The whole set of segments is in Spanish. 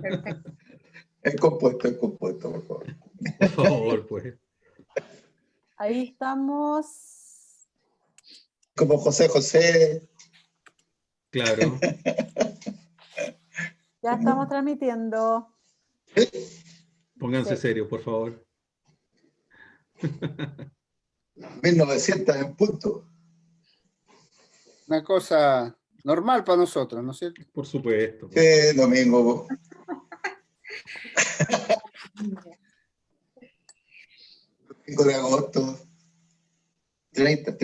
Perfecto. Es compuesto, por favor. Por favor, pues. Ahí estamos. Como José José. Claro. Ya estamos transmitiendo. Pónganse Sí. serios, por favor. 1900 en punto. Una cosa normal para nosotros, ¿no es cierto? Por supuesto. Sí, domingo. 5 de agosto. 30,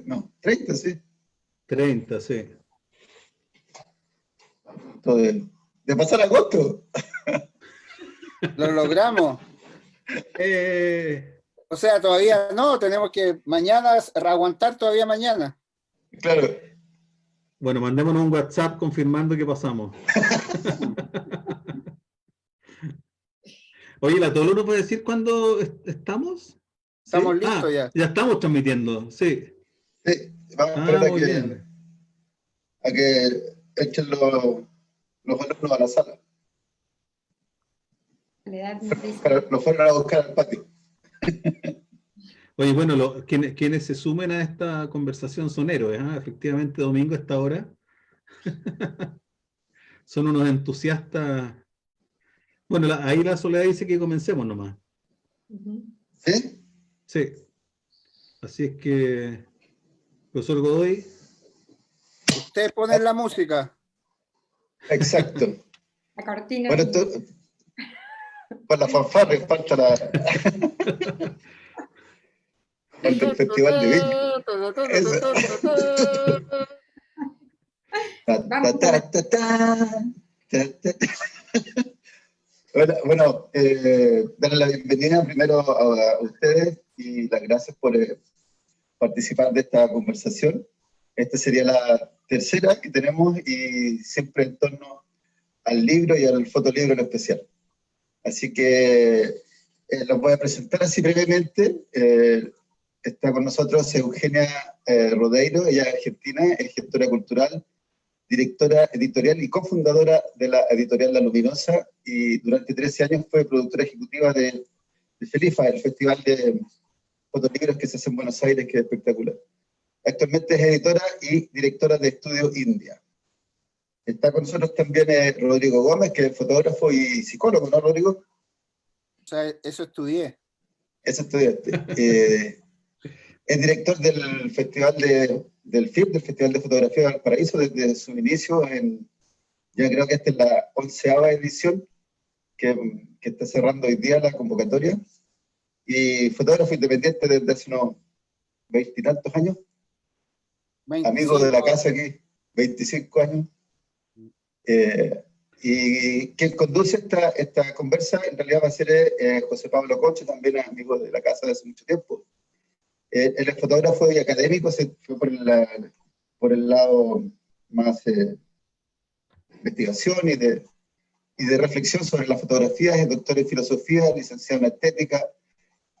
no, 30, sí. 30, sí. De pasar agosto. Lo logramos. O sea, todavía no, tenemos que mañana aguantar todavía mañana. Claro. Bueno, mandémonos un WhatsApp confirmando que pasamos. Oye, ¿la Tolo nos puede decir cuándo estamos? Estamos ¿Sí? listos ya. Ya estamos transmitiendo, sí. Sí, vamos a esperar Muy bien. a que echen los alumnos a la sala. Los fueron a buscar al patio. Oye, bueno, quienes se sumen a esta conversación son héroes, ¿eh? Efectivamente, domingo a esta hora. Son unos entusiastas. Bueno, ahí la Soledad dice que comencemos nomás. ¿Sí? Sí. Así es que, profesor Godoy. Usted pone la música. Exacto. La cortina. Bueno, por la fanfarria falta la... falta el Festival de Viña. Bueno, darle la bienvenida primero a ustedes y las gracias por participar de esta conversación. Esta sería la tercera que tenemos y siempre en torno al libro y al fotolibro en especial. Así que los voy a presentar así brevemente. Está con nosotros Eugenia Rodeiro, ella es argentina, es gestora cultural, directora editorial y cofundadora de la editorial La Luminosa, y durante 13 años fue productora ejecutiva de FELIFA, el festival de fotolibros que se hace en Buenos Aires, que es espectacular. Actualmente es editora y directora de Estudio India. Está con nosotros también Rodrigo Gómez, que es fotógrafo y psicólogo, ¿no, Rodrigo? O sea, eso estudié. Es estudiante. Es director del Festival del FIP, del Festival de Fotografía de Valparaíso, desde su inicio, ya creo que esta es la 11ª edición, que está cerrando hoy día la convocatoria. Y fotógrafo independiente desde hace unos 20 y tantos años. 25. Amigo de la casa aquí, 25 años. Y quien conduce esta conversa en realidad va a ser José Pablo Concha, también amigo de la casa de hace mucho tiempo. Él es fotógrafo y académico, se fue por el lado más de investigación y de reflexión sobre la fotografía. Es doctor en filosofía, licenciado en estética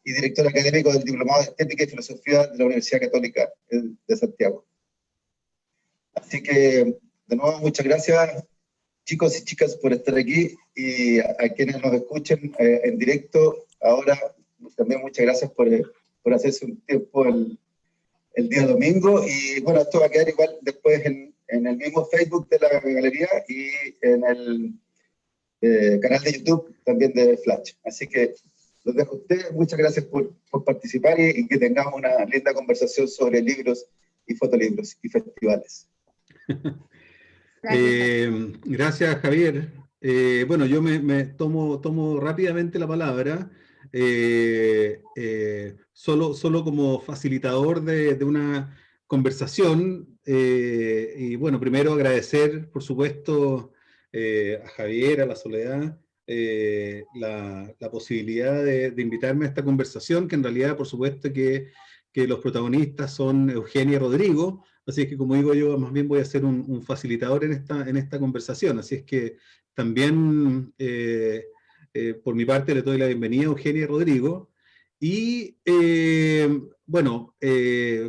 y director académico del Diplomado de Estética y Filosofía de la Universidad Católica de Santiago. Así que, de nuevo, muchas gracias, chicos y chicas, por estar aquí, y a quienes nos escuchen en directo ahora, también muchas gracias por hacerse un tiempo el día domingo. Y bueno, esto va a quedar igual después en el mismo Facebook de la galería y en el canal de YouTube también de Flash. Así que los dejo a ustedes. Muchas gracias por participar y que tengamos una linda conversación sobre libros y fotolibros y festivales. Gracias, Javier. Bueno, yo me tomo rápidamente la palabra, solo como facilitador de una conversación. Y bueno, primero agradecer, por supuesto, a Javier, a la Soledad, la posibilidad de invitarme a esta conversación, que en realidad, por supuesto, que los protagonistas son Eugenia y Rodrigo. Así es que, como digo yo, más bien voy a ser un facilitador en esta conversación. Así es que también, por mi parte, le doy la bienvenida a Eugenia y Rodrigo. Y, bueno,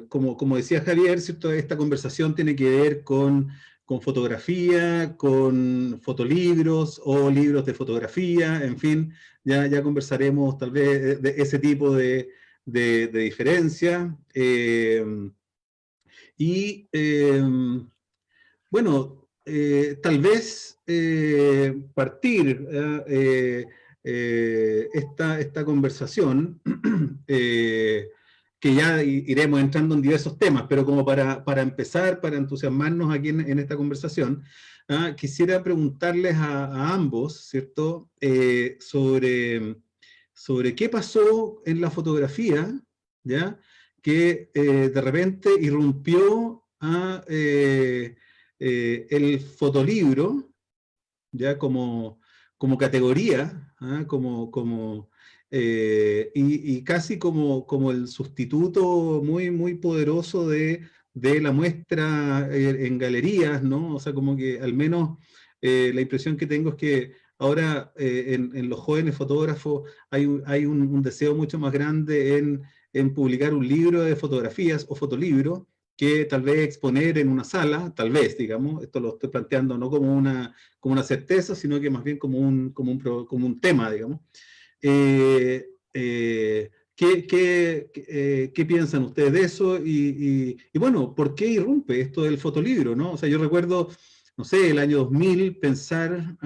como decía Javier, ¿cierto? Esta conversación tiene que ver con fotografía, con fotolibros o libros de fotografía, en fin, ya conversaremos tal vez de ese tipo de diferencia. Y bueno, tal vez partir esta conversación, que ya iremos entrando en diversos temas, pero como para empezar, para entusiasmarnos aquí en esta conversación, quisiera preguntarles a ambos, ¿cierto?, sobre qué pasó en la fotografía, ¿ya?, que de repente irrumpió el fotolibro, ya como categoría, y casi como el sustituto muy poderoso de la muestra en galerías, ¿no? O sea, como que al menos la impresión que tengo es que ahora en los jóvenes fotógrafos hay un deseo mucho más grande en publicar un libro de fotografías o fotolibro, que tal vez exponer en una sala, tal vez, digamos, esto lo estoy planteando no como una certeza, sino que más bien como un tema, digamos. ¿Qué piensan ustedes de eso? Y bueno, ¿por qué irrumpe esto del fotolibro, no? O sea, yo recuerdo, no sé, el año 2000, pensar,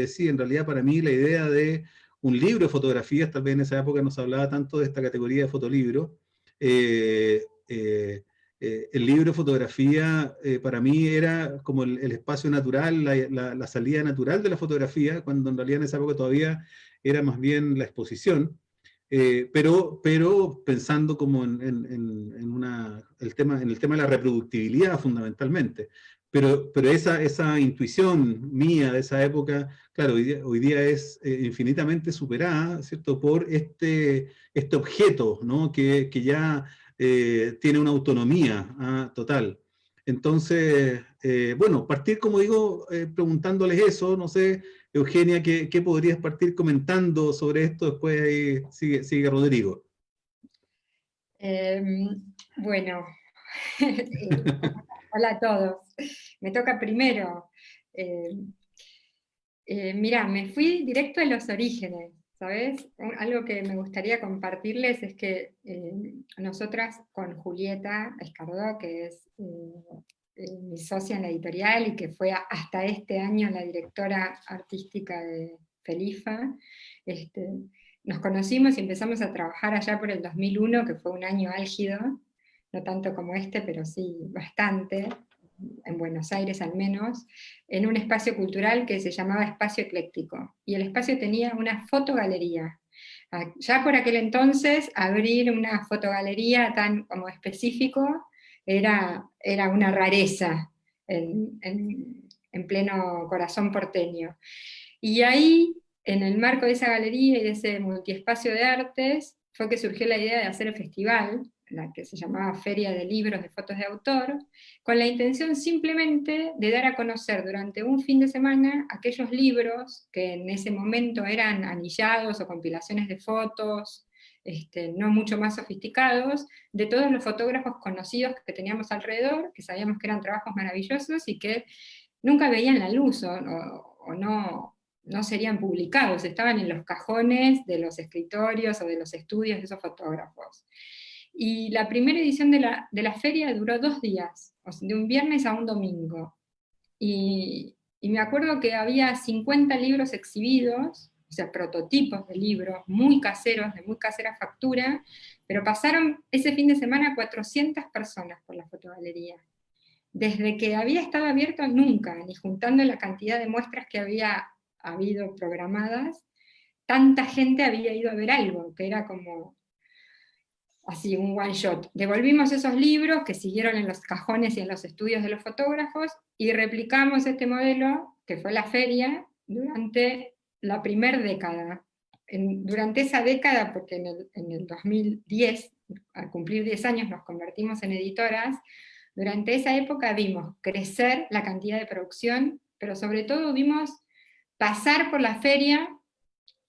sí, en realidad para mí la idea de un libro de fotografías, tal vez en esa época no se hablaba tanto de esta categoría de fotolibro. El libro de fotografía para mí era como el espacio natural, la salida natural de la fotografía, cuando en realidad en esa época todavía era más bien la exposición, pero pensando como en el tema de la reproductibilidad fundamentalmente. Pero esa intuición mía de esa época, claro, hoy día es infinitamente superada, ¿cierto?, por este objeto, ¿no?, que ya tiene una autonomía total. Entonces, bueno, partir, como digo, preguntándoles eso, no sé, Eugenia, ¿qué podrías partir comentando sobre esto? Después ahí sigue Rodrigo. Bueno, hola a todos. Me toca primero. Mirá, me fui directo a los orígenes, ¿sabes? Algo que me gustaría compartirles es que nosotras con Julieta Escardó, que es mi socia en la editorial y que fue hasta este año la directora artística de Felifa, nos conocimos y empezamos a trabajar allá por el 2001, que fue un año álgido, no tanto como este, pero sí bastante, en Buenos Aires al menos, en un espacio cultural que se llamaba Espacio Ecléctico, y el espacio tenía una fotogalería. Ya por aquel entonces, abrir una fotogalería tan como específico era una rareza en pleno corazón porteño. Y ahí, en el marco de esa galería y de ese multiespacio de artes, fue que surgió la idea de hacer el festival, la que se llamaba Feria de Libros de Fotos de Autor, con la intención simplemente de dar a conocer durante un fin de semana aquellos libros que en ese momento eran anillados o compilaciones de fotos, no mucho más sofisticados, de todos los fotógrafos conocidos que teníamos alrededor, que sabíamos que eran trabajos maravillosos y que nunca veían la luz o no serían publicados, estaban en los cajones de los escritorios o de los estudios de esos fotógrafos. Y la primera edición de la feria duró 2 días, o sea, de un viernes a un domingo. Y me acuerdo que había 50 libros exhibidos, o sea, prototipos de libros, muy caseros, de muy casera factura, pero pasaron ese fin de semana 400 personas por la fotogalería. Desde que había estado abierto nunca, ni juntando la cantidad de muestras que había habido programadas, tanta gente había ido a ver algo, que era como así, un one shot. Devolvimos esos libros que siguieron en los cajones y en los estudios de los fotógrafos, y replicamos este modelo, que fue la feria, durante la primera década. Durante esa década, porque en el 2010, al cumplir 10 años, nos convertimos en editoras. Durante esa época vimos crecer la cantidad de producción, pero sobre todo vimos pasar por la feria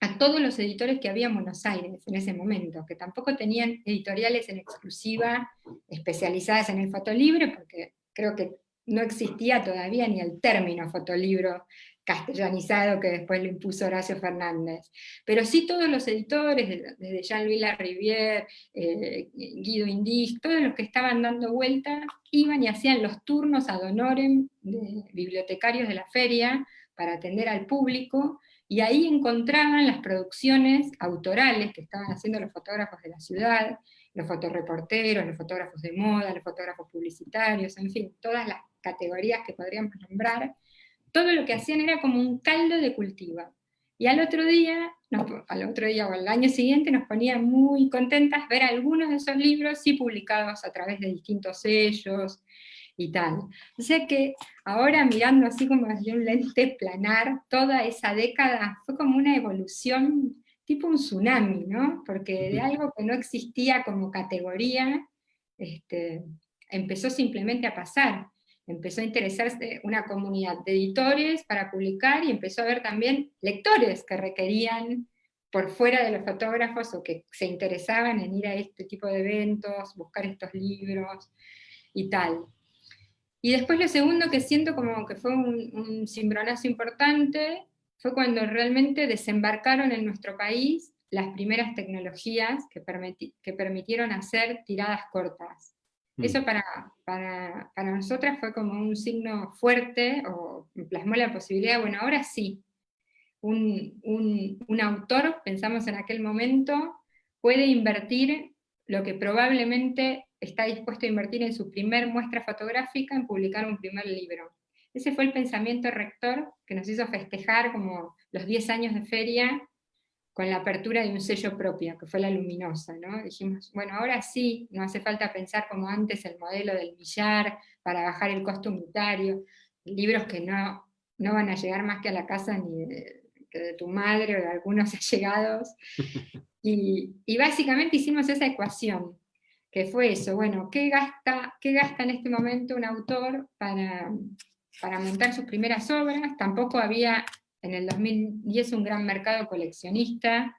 a todos los editores que había en Buenos Aires en ese momento, que tampoco tenían editoriales en exclusiva especializadas en el fotolibre, porque creo que no existía todavía ni el término fotolibro castellanizado que después lo impuso Horacio Fernández. Pero sí todos los editores, desde Jean-Louis Larivière, Guido Indich, todos los que estaban dando vuelta, iban y hacían los turnos ad honorem de bibliotecarios de la feria para atender al público, y ahí encontraban las producciones autorales que estaban haciendo los fotógrafos de la ciudad, los fotoreporteros, los fotógrafos de moda, los fotógrafos publicitarios, en fin, todas las categorías que podríamos nombrar. Todo lo que hacían era como un caldo de cultivo. Y al otro día o al año siguiente nos ponía muy contentas ver algunos de esos libros, sí publicados a través de distintos sellos y tal. O sea que ahora mirando así como desde un lente planar, toda esa década fue como una evolución tipo un tsunami, ¿no? Porque de algo que no existía como categoría, empezó simplemente a pasar. Empezó a interesarse una comunidad de editores para publicar, y empezó a haber también lectores que requerían, por fuera de los fotógrafos, o que se interesaban en ir a este tipo de eventos, buscar estos libros y tal. Y después lo segundo que siento como que fue un cimbronazo importante, fue cuando realmente desembarcaron en nuestro país las primeras tecnologías que permitieron hacer tiradas cortas. Eso para nosotras fue como un signo fuerte, o plasmó la posibilidad, bueno, ahora sí, un autor, pensamos en aquel momento, puede invertir lo que probablemente está dispuesto a invertir en su primer muestra fotográfica, en publicar un primer libro. Ese fue el pensamiento rector que nos hizo festejar como los 10 años de feria, con la apertura de un sello propio, que fue La Luminosa, ¿no? Dijimos, bueno, ahora sí, no hace falta pensar como antes el modelo del millar para bajar el costo unitario, libros que no van a llegar más que a la casa ni que de tu madre o de algunos allegados. Y básicamente hicimos esa ecuación, que fue eso, bueno, ¿qué gasta en este momento un autor para montar sus primeras obras? Tampoco había en el 2010 un gran mercado coleccionista,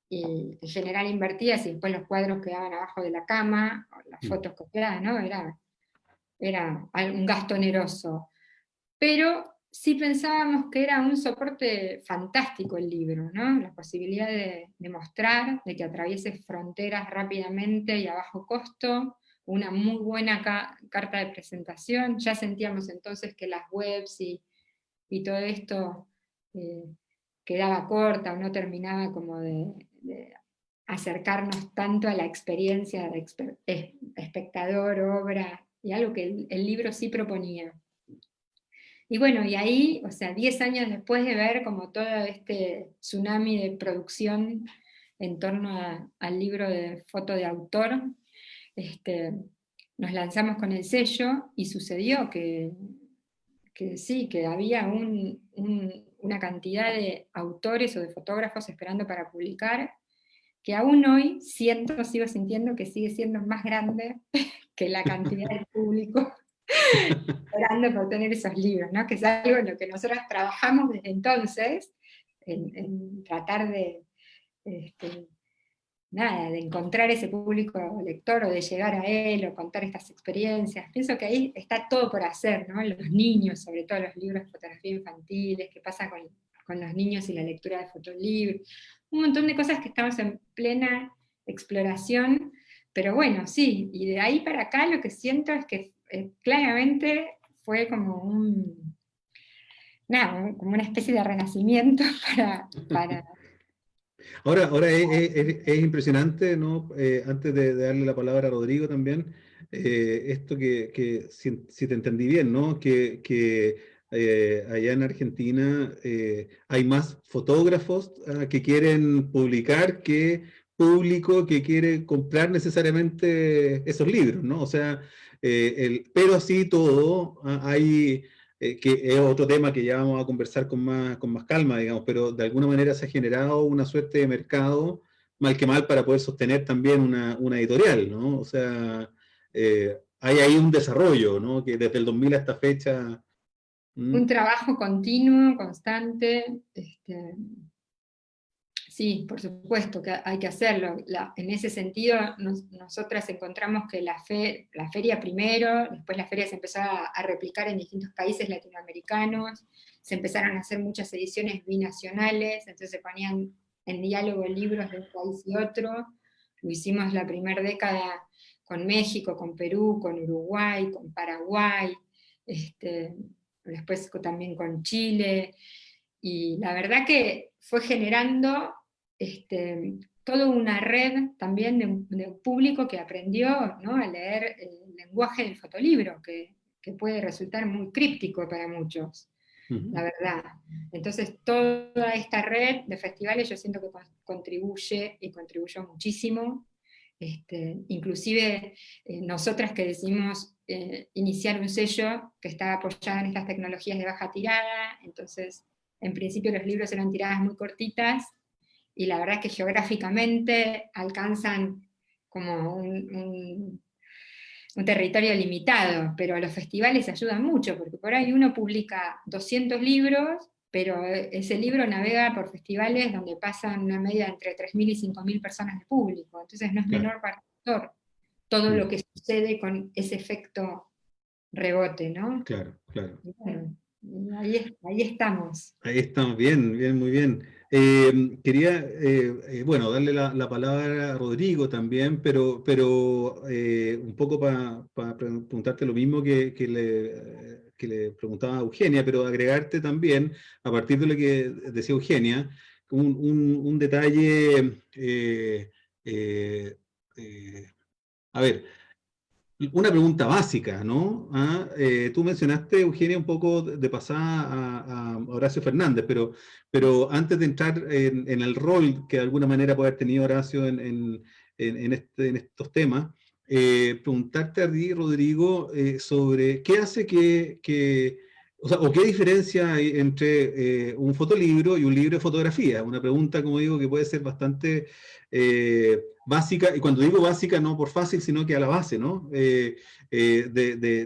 y en general invertías y después los cuadros quedaban abajo de la cama, o las fotos copiadas, ¿no? Era un gasto oneroso. Pero sí pensábamos que era un soporte fantástico el libro, ¿no? La posibilidad de mostrar, de que atraviese fronteras rápidamente y a bajo costo, una muy buena carta de presentación. Ya sentíamos entonces que las webs y todo esto quedaba corta, o no terminaba como de acercarnos tanto a la experiencia de espectador, obra, y algo que el libro sí proponía. Y bueno, y ahí, o sea, 10 años después de ver como todo este tsunami de producción en torno al libro de foto de autor, nos lanzamos con el sello, y sucedió que sí, que había una cantidad de autores o de fotógrafos esperando para publicar, que aún hoy sigo sintiendo que sigue siendo más grande que la cantidad de público esperando por tener esos libros, ¿no? Que es algo en lo que nosotros trabajamos desde entonces, en tratar de encontrar ese público lector, o de llegar a él, o contar estas experiencias. Pienso que ahí está todo por hacer, ¿no? Los niños, sobre todo los libros de fotografía infantiles, qué pasa con los niños y la lectura de fotolibros, un montón de cosas que estamos en plena exploración, pero bueno, sí, y de ahí para acá lo que siento es que claramente fue como como una especie de renacimiento para Ahora es impresionante, ¿no? Antes de darle la palabra a Rodrigo también, esto que si te entendí bien, ¿no? Que allá en Argentina hay más fotógrafos que quieren publicar que público que quiere comprar necesariamente esos libros, ¿no? O sea, pero así todo, hay que es otro tema que ya vamos a conversar con más calma, digamos, pero de alguna manera se ha generado una suerte de mercado, mal que mal, para poder sostener también una editorial, ¿no? O sea, hay ahí un desarrollo, ¿no? Que desde el 2000 a esta fecha... un trabajo continuo, constante, Sí, por supuesto que hay que hacerlo. En ese sentido, nosotras encontramos que la feria primero, después la feria se empezó a replicar en distintos países latinoamericanos, se empezaron a hacer muchas ediciones binacionales, entonces se ponían en diálogo libros de un país y otro. Lo hicimos la primera década con México, con Perú, con Uruguay, con Paraguay, después también con Chile, y la verdad que fue generando toda una red también de un público que aprendió, ¿no?, a leer el lenguaje del fotolibro, que puede resultar muy críptico para muchos, la verdad. Entonces toda esta red de festivales yo siento que contribuye y contribuyó muchísimo. Inclusive nosotras que decidimos iniciar un sello que está apoyado en estas tecnologías de baja tirada, entonces en principio los libros eran tiradas muy cortitas, y la verdad es que geográficamente alcanzan como un territorio limitado, pero los festivales ayudan mucho, porque por ahí uno publica 200 libros, pero ese libro navega por festivales donde pasan una media entre 3.000 y 5.000 personas de público, entonces no es Claro. menor para el autor todo lo que sucede con ese efecto rebote, ¿no? Claro, claro. Bueno, ahí estamos. Ahí estamos, bien, bien, muy bien. Quería, bueno, darle la palabra a Rodrigo también, pero un poco para preguntarte lo mismo que le preguntaba a Eugenia, pero agregarte también, a partir de lo que decía Eugenia, un detalle, a ver, una pregunta básica, ¿no? Tú mencionaste, Eugenia, un poco de pasada a Horacio Fernández, pero antes de entrar en el rol que de alguna manera puede haber tenido Horacio en estos temas, preguntarte a ti, Rodrigo, sobre qué hace o sea, o qué diferencia hay entre un fotolibro y un libro de fotografía. Una pregunta, como digo, que puede ser bastante básica, y cuando digo básica no por fácil, sino que a la base, ¿no? De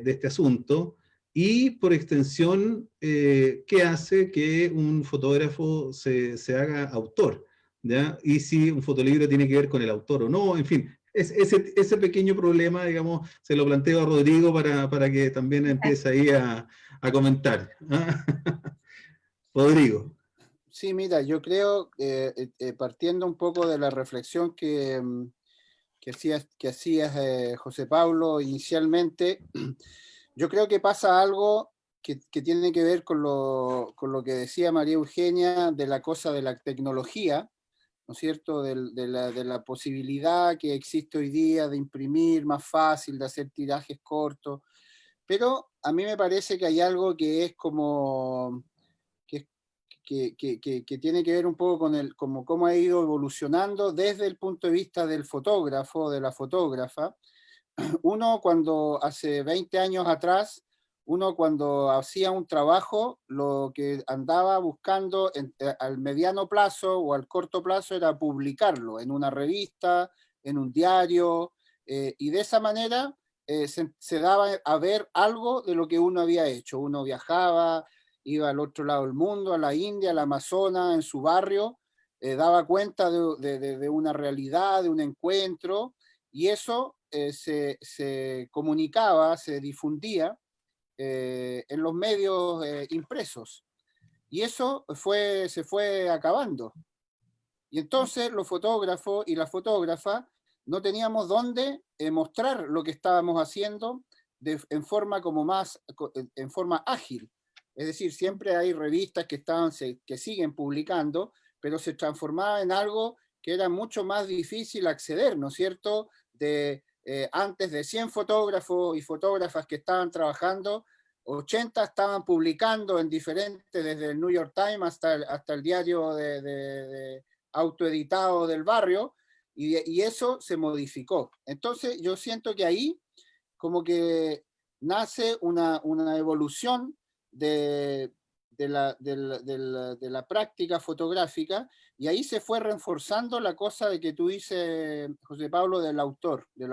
este asunto, y por extensión, ¿qué hace que un fotógrafo se haga autor? ¿Ya? Y si un fotolibro tiene que ver con el autor o no, en fin, ese pequeño problema, digamos, se lo planteo a Rodrigo para que también empiece ahí a comentar. Rodrigo. Sí, mira, yo creo, partiendo un poco de la reflexión que hacías José Pablo, inicialmente, yo creo que pasa algo que tiene que ver con lo que decía María Eugenia, de la cosa de la tecnología, ¿no es cierto?, de la posibilidad que existe hoy día de imprimir más fácil, de hacer tirajes cortos, pero a mí me parece que hay algo que es como que tiene que ver un poco con como cómo ha ido evolucionando desde el punto de vista del fotógrafo, de la fotógrafa. Uno cuando hace 20 años atrás, uno cuando hacía un trabajo, lo que andaba buscando al mediano plazo o al corto plazo era publicarlo en una revista, en un diario, y de esa manera se daba a ver algo de lo que uno había hecho. Uno viajaba, iba al otro lado del mundo, a la India, al Amazonas, en su barrio, daba cuenta de una realidad, de un encuentro, y eso se comunicaba, se difundía en los medios impresos. Y eso se fue acabando. Y entonces los fotógrafos y las fotógrafas no teníamos dónde mostrar lo que estábamos haciendo en forma en forma ágil. Es decir, siempre hay revistas que siguen publicando, pero se transformaba en algo que era mucho más difícil acceder, ¿no es cierto? Antes de 100 fotógrafos y fotógrafas que estaban trabajando, 80 estaban publicando en diferentes, desde el New York Times hasta el diario de autoeditado del barrio, y eso se modificó. Entonces yo siento que ahí como que nace una evolución de la práctica fotográfica, y ahí se fue reforzando la cosa de que tú dices, José Pablo, del autor, de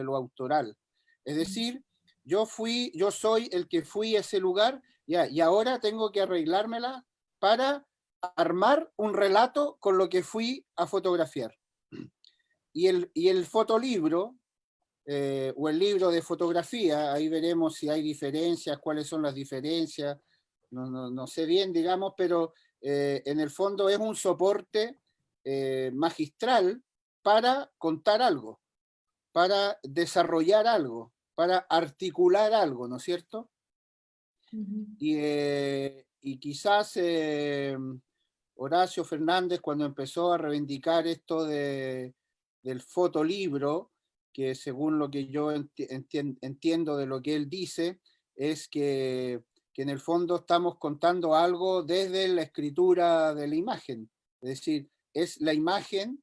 lo autoral. Es decir, yo soy el que fui a ese lugar, ya, y ahora tengo que arreglármela para armar un relato con lo que fui a fotografiar. Y el fotolibro, o el libro de fotografía, ahí veremos si hay diferencias, cuáles son las diferencias, no sé bien, digamos, pero en el fondo es un soporte magistral para contar algo, para desarrollar algo, para articular algo, ¿no es cierto? Y quizás Horacio Fernández, cuando empezó a reivindicar esto del fotolibro, que según lo que yo entiendo de lo que él dice, es que en el fondo estamos contando algo desde la escritura de la imagen. Es decir, es la imagen,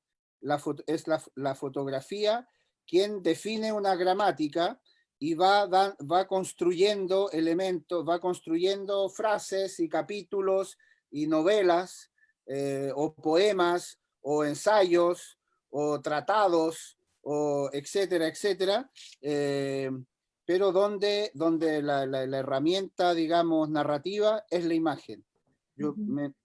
es la fotografía quien define una gramática y va construyendo elementos, va construyendo frases y capítulos y novelas, o poemas, o ensayos, o tratados, o etcétera, etcétera, pero donde la herramienta, digamos, narrativa es la imagen. Yo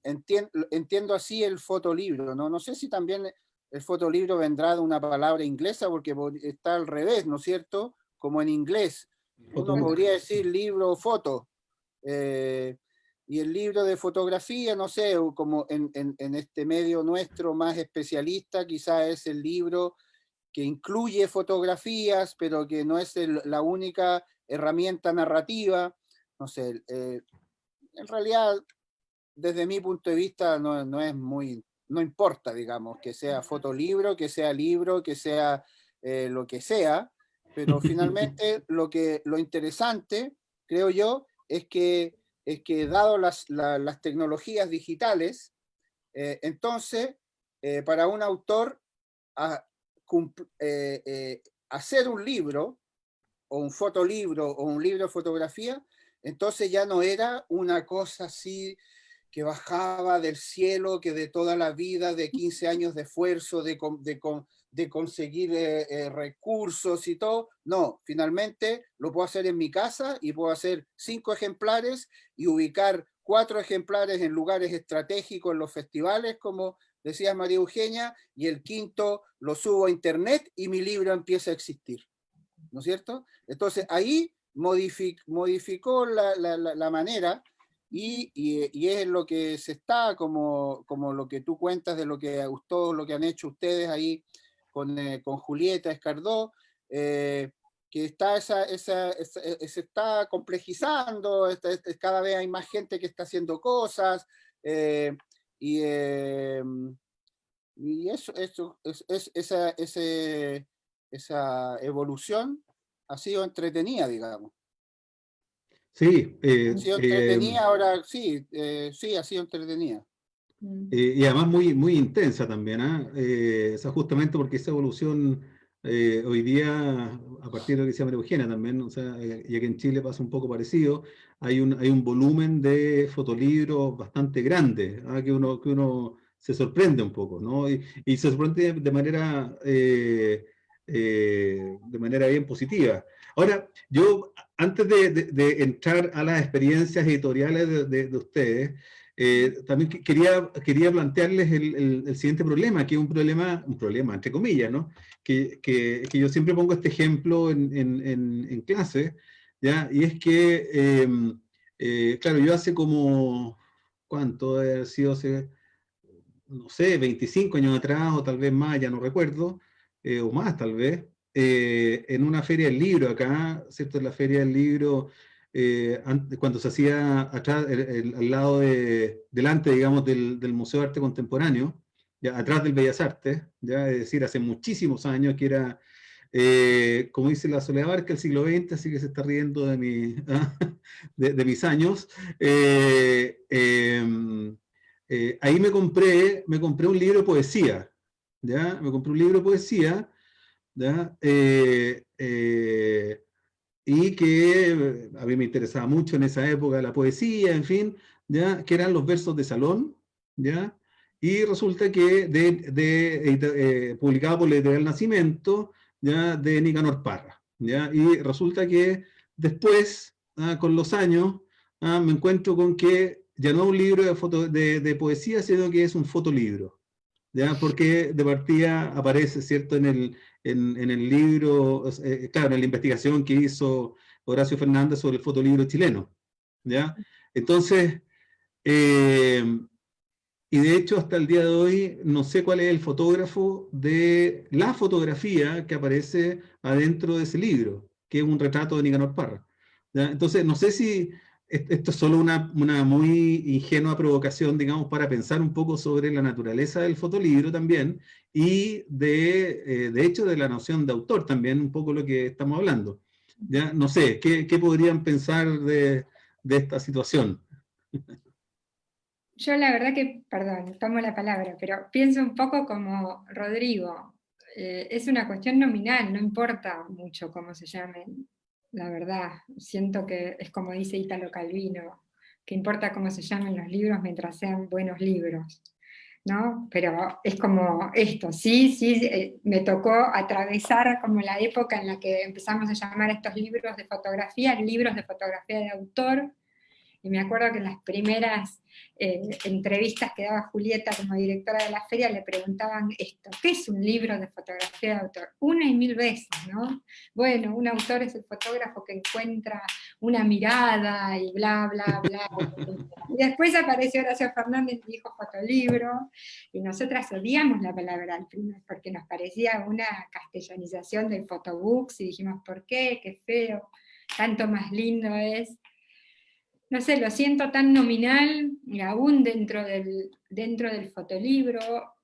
entiendo así el fotolibro, ¿no? No sé si también el fotolibro vendrá de una palabra inglesa, porque está al revés, ¿no es cierto? Como en inglés. Uno podría decir libro o foto. Y el libro de fotografía, no sé, como en este medio nuestro más especialista, quizás es el libro que incluye fotografías, pero que no es la única herramienta narrativa. No sé, en realidad, desde mi punto de vista, no es muy, no importa, digamos, que sea fotolibro, que sea libro, que sea lo que sea, pero finalmente lo interesante, creo yo, es que dado las tecnologías digitales, entonces, para un autor, hacer un libro, o un fotolibro, o un libro de fotografía, entonces ya no era una cosa así que bajaba del cielo, que de toda la vida, de 15 años de esfuerzo, de conseguir recursos y todo. No, finalmente lo puedo hacer en mi casa y puedo hacer 5 ejemplares y ubicar 4 ejemplares en lugares estratégicos en los festivales, como decía María Eugenia, y el 5º lo subo a internet y mi libro empieza a existir, ¿no es cierto? Entonces ahí modificó la manera, y es lo que se está, como lo que tú cuentas de todo lo que han hecho ustedes ahí con Julieta Escardó, que se está complejizando, cada vez hay más gente que está haciendo cosas, y esa evolución ha sido entretenida, digamos. Sí, Ha sido entretenida, ahora sí, sí, ha sido entretenida. y además muy, muy intensa también, o sea, justamente porque esa evolución hoy día, a partir de lo que decía María Eugenia también, o sea, ya que en Chile pasa un poco parecido, hay un volumen de fotolibros bastante grande, que uno se sorprende un poco, ¿no? Y se sorprende de manera bien positiva. Ahora, yo, antes de entrar a las experiencias editoriales de ustedes, también quería plantearles el siguiente problema, que es un problema entre comillas, ¿no? Que yo siempre pongo este ejemplo en clase, ¿ya? Y es que, claro, yo hace como, ¿cuánto? Ha sido hace, no sé, 25 años atrás, o tal vez más, ya no recuerdo, o más tal vez, en una feria del libro acá, ¿cierto? En la feria del libro, cuando se hacía atrás, al lado delante, digamos, del Museo de Arte Contemporáneo, ya, atrás del Bellas Artes, ya, es decir, hace muchísimos años, que era, como dice la Soledad Barca, el siglo XX, así que se está riendo de mis años. Ahí me compré un libro de poesía, ¿ya? Me compré un libro de poesía, ¿ya? Y que a mí me interesaba mucho en esa época la poesía, en fin, ¿ya? Que eran los versos de salón, ¿ya? Y resulta que publicado por la Editorial Nacimiento, ¿ya? De Nicanor Parra, ¿ya? Y resulta que después, con los años, me encuentro con que ya no un libro de poesía, sino que es un fotolibro, ¿ya? Porque de partida aparece, ¿cierto?, en el libro, claro, en la investigación que hizo Horacio Fernández sobre el fotolibro chileno, ¿ya? Entonces, y de hecho hasta el día de hoy no sé cuál es el fotógrafo de la fotografía que aparece adentro de ese libro, que es un retrato de Nicanor Parra, ¿ya? Entonces, no sé si esto es solo una muy ingenua provocación, digamos, para pensar un poco sobre la naturaleza del fotolibro también, y de hecho de la noción de autor también, un poco lo que estamos hablando. ¿Ya? No sé, ¿qué podrían pensar de esta situación? Yo la verdad que, perdón, tomo la palabra, pero pienso un poco como Rodrigo. Es una cuestión nominal, no importa mucho cómo se llamen, la verdad. Siento que es como dice Italo Calvino, que importa cómo se llamen los libros mientras sean buenos libros, ¿no? Pero es como esto, sí, me tocó atravesar como la época en la que empezamos a llamar estos libros de fotografía de autor. Y me acuerdo que en las primeras entrevistas que daba Julieta como directora de la feria le preguntaban esto: ¿qué es un libro de fotografía de autor? Una y mil veces, ¿no? Bueno, un autor es el fotógrafo que encuentra una mirada y bla, bla, bla. Y después apareció Horacio Fernández y dijo fotolibro, y nosotras odiamos la palabra al primer, porque nos parecía una castellanización del photobooks, y dijimos, ¿por qué? Qué feo, tanto más lindo es. No sé, lo siento tan nominal, y aún dentro del fotolibro,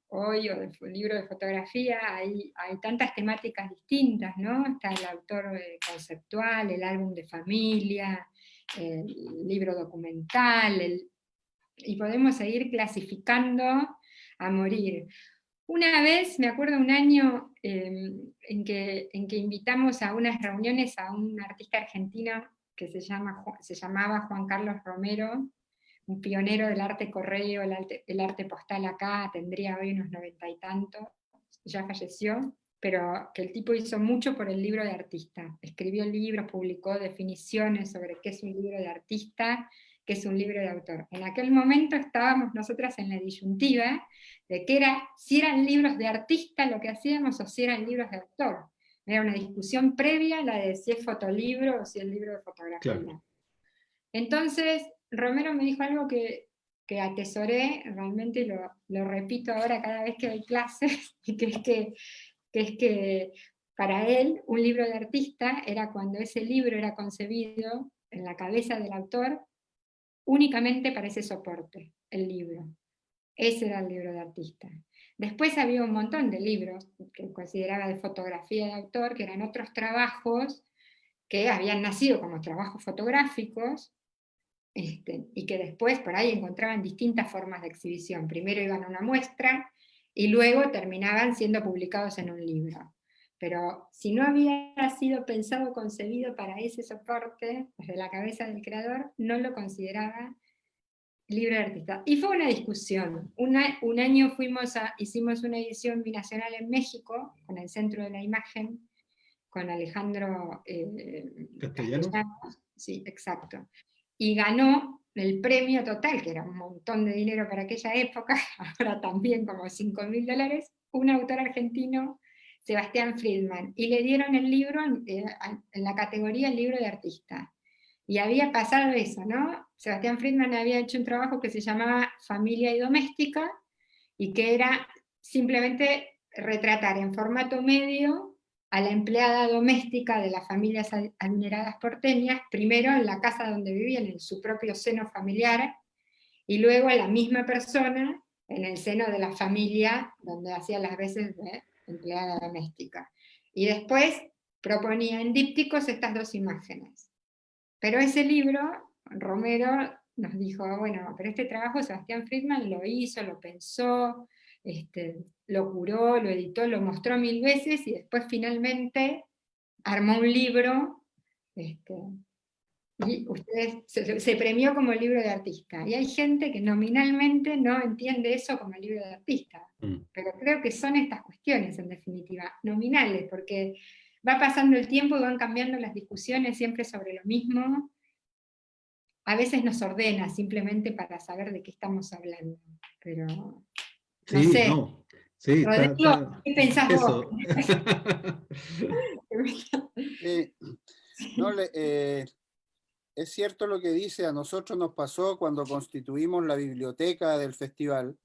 hoy, o del libro de fotografía, hay tantas temáticas distintas, ¿no? Está el autor conceptual, el álbum de familia, el libro documental, y podemos seguir clasificando a morir. Una vez, me acuerdo un año en que invitamos a unas reuniones a un artista argentino que se llamaba Juan Carlos Romero, un pionero del arte correo, el arte postal acá, tendría hoy unos 90 y tantos, ya falleció, pero que el tipo hizo mucho por el libro de artista. Escribió libros, publicó definiciones sobre qué es un libro de artista, qué es un libro de autor. En aquel momento estábamos nosotras en la disyuntiva de que si eran libros de artista lo que hacíamos o si eran libros de autor. Era una discusión previa, la de si es fotolibro o si es libro de fotografía. Claro. Entonces, Romero me dijo algo que atesoré, realmente lo repito ahora cada vez que doy clases, y que es que para él un libro de artista era cuando ese libro era concebido en la cabeza del autor únicamente para ese soporte, el libro. Ese era el libro de artista. Después había un montón de libros que consideraba de fotografía de autor, que eran otros trabajos que habían nacido como trabajos fotográficos, y que después por ahí encontraban distintas formas de exhibición. Primero iban a una muestra y luego terminaban siendo publicados en un libro. Pero si no había sido pensado, concebido para ese soporte, desde la cabeza del creador, no lo consideraba libro de artista. Y fue una discusión. Un año hicimos una edición binacional en México, con el Centro de la Imagen, con Alejandro ¿Castellanos? Sí, exacto. Y ganó el premio total, que era un montón de dinero para aquella época, ahora también como $5.000, un autor argentino, Sebastián Friedman, y le dieron el libro en la categoría el libro de artista. Y había pasado eso, ¿no? Sebastián Friedman había hecho un trabajo que se llamaba Familia y Doméstica, y que era simplemente retratar en formato medio a la empleada doméstica de las familias adineradas porteñas, primero en la casa donde vivían, en su propio seno familiar, y luego a la misma persona en el seno de la familia donde hacía las veces de empleada doméstica. Y después proponía en dípticos estas dos imágenes. Pero ese libro, Romero nos dijo, bueno, pero este trabajo Sebastián Friedman lo hizo, lo pensó, lo curó, lo editó, lo mostró 1000 veces, y después finalmente armó un libro, y se premió como libro de artista. Y hay gente que nominalmente no entiende eso como libro de artista. Pero creo que son estas cuestiones, en definitiva, nominales, porque va pasando el tiempo y van cambiando las discusiones siempre sobre lo mismo. a veces nos ordena simplemente para saber de qué estamos hablando, pero no Sí, sé. no. Sí, Rodrigo, ¿qué pensás vos? eso. No, es cierto lo que dice, a nosotros nos pasó cuando constituimos la biblioteca del festival,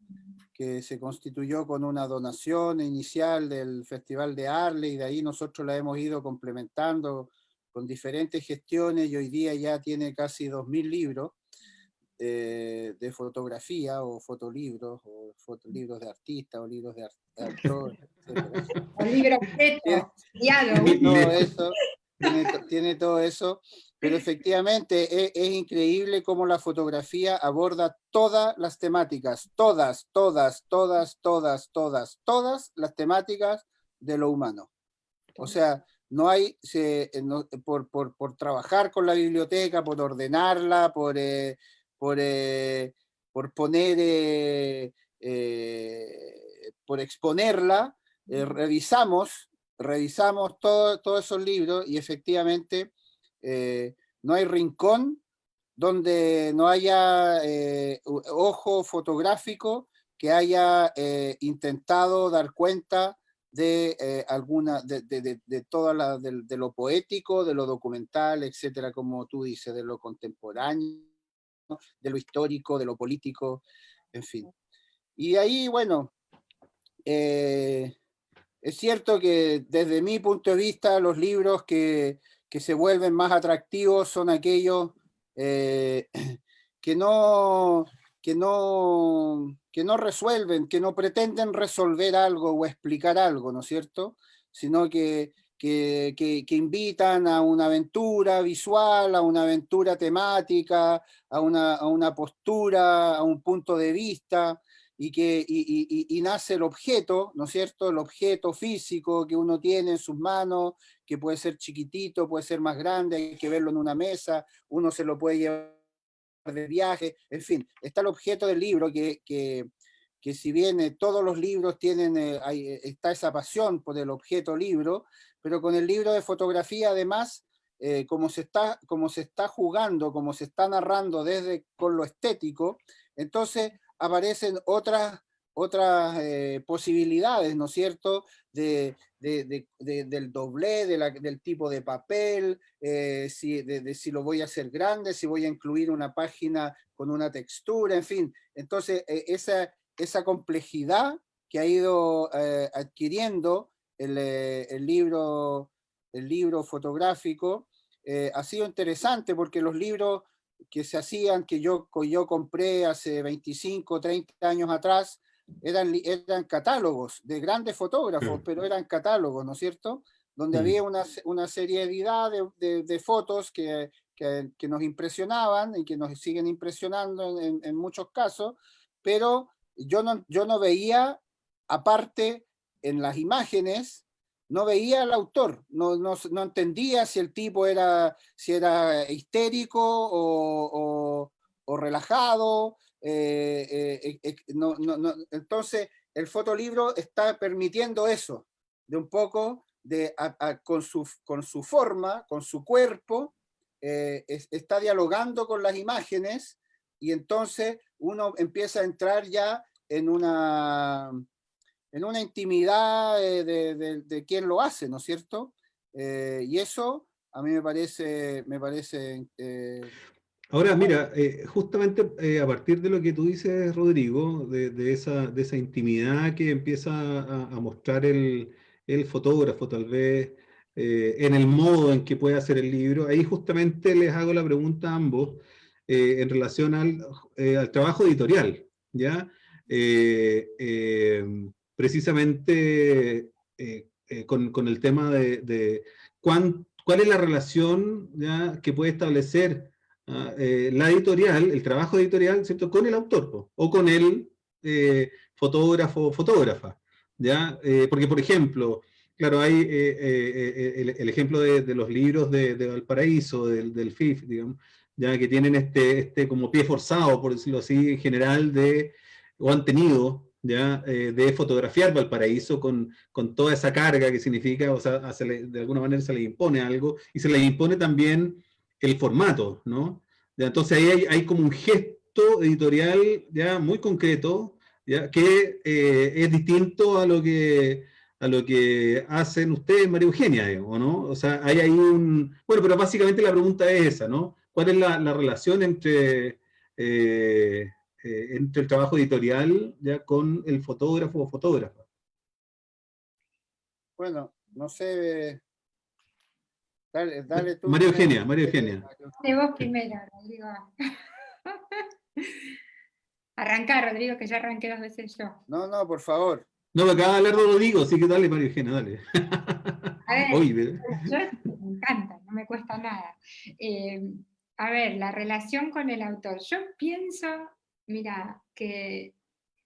que se constituyó con una donación inicial del Festival de Arles, y de ahí nosotros la hemos ido complementando con diferentes gestiones, y hoy día ya tiene casi 2000 libros de fotografía, o fotolibros, o fotolibros de artistas, o libros de actores, etc. O libro objeto, guiado. Todo eso, tiene todo eso, pero efectivamente es increíble cómo la fotografía aborda todas las temáticas, todas las temáticas de lo humano. O sea, no hay, por trabajar con la biblioteca, por ordenarla, por poner, por exponerla, revisamos todos esos libros, y efectivamente no hay rincón donde no haya ojo fotográfico que haya intentado dar cuenta de alguna, de toda de lo poético, de lo documental, etcétera, como tú dices, de lo contemporáneo, de lo histórico, de lo político, en fin. Y ahí, bueno, es cierto que desde mi punto de vista los libros que se vuelven más atractivos son aquellos que no resuelven, que no pretenden resolver algo o explicar algo, ¿no es cierto? Sino que invitan a una aventura visual, a una aventura temática, a una postura, a un punto de vista, y nace el objeto, ¿no es cierto? El objeto físico que uno tiene en sus manos, que puede ser chiquitito, puede ser más grande, hay que verlo en una mesa, uno se lo puede llevar de viaje, en fin, está el objeto del libro que si bien todos los libros tienen, está esa pasión por el objeto libro, pero con el libro de fotografía además, como se está jugando, como se está narrando con lo estético, entonces aparecen otras posibilidades, ¿no es cierto?, del doblez, del tipo de papel, si lo voy a hacer grande, si voy a incluir una página con una textura, en fin. Entonces, esa complejidad que ha ido adquiriendo el libro fotográfico ha sido interesante, porque los libros que se hacían, que yo compré hace 25, 30 años atrás, eran catálogos de grandes fotógrafos, pero eran catálogos, ¿no es cierto?, donde había una seriedad de fotos que nos impresionaban y que nos siguen impresionando en muchos casos, pero yo no veía, aparte, en las imágenes, no veía al autor, no entendía si el tipo era histérico o relajado. Entonces, el fotolibro está permitiendo eso, de un poco, con su forma, con su cuerpo, está dialogando con las imágenes, y entonces uno empieza a entrar ya en una intimidad de quien lo hace, ¿no es cierto? Y eso a mí me parece Ahora, mira, justamente a partir de lo que tú dices, Rodrigo, de esa intimidad que empieza a mostrar el fotógrafo, tal vez, en el modo en que puede hacer el libro, ahí justamente les hago la pregunta a ambos en relación al trabajo editorial, ¿ya? Precisamente con el tema de cuál es la relación, ¿ya?, que puede establecer la editorial, el trabajo editorial, ¿cierto?, con el autor, o con el fotógrafo o fotógrafa, ¿ya? Porque, por ejemplo, claro, hay el ejemplo de los libros de Valparaíso, del FIF, digamos, ya que tienen este como pie forzado, por decirlo así, en general, o han tenido, ¿ya?, de fotografiar Valparaíso con toda esa carga que significa, o sea, de alguna manera se le impone algo, y se le impone también el formato, ¿no? ¿ya? Entonces ahí hay como un gesto editorial ya muy concreto, ¿ya? Que es distinto a lo que hacen ustedes, María Eugenia, digamos, ¿no? O sea, hay ahí un... Bueno, pero básicamente la pregunta es esa, ¿no? ¿Cuál es la relación entre el trabajo editorial ya con el fotógrafo o fotógrafa? Bueno, no sé, dale tú. María Eugenia, María Eugenia. De vos primero, Rodrigo. Arranca, Rodrigo, que ya arranqué 2 veces yo. No, no, por favor. No, me acaba de hablar de Rodrigo, así que dale, María Eugenia, dale. A ver, Oye, yo me encanta, no me cuesta nada. A ver, la relación con el autor. Yo pienso, mira, que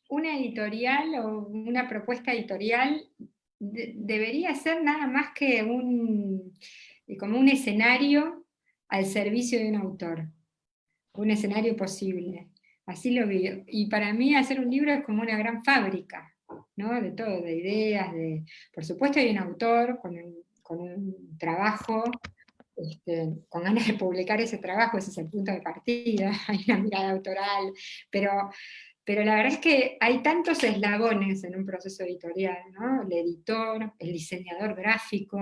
una editorial o una propuesta editorial debería ser nada más que como un escenario al servicio de un autor, un escenario posible. Así lo vi. Y para mí hacer un libro es como una gran fábrica, ¿no? De todo, de ideas, por supuesto hay un autor con un trabajo, con ganas de publicar ese trabajo, ese es el punto de partida, hay una mirada autoral, pero la verdad es que hay tantos eslabones en un proceso editorial, ¿no? El editor, el diseñador gráfico,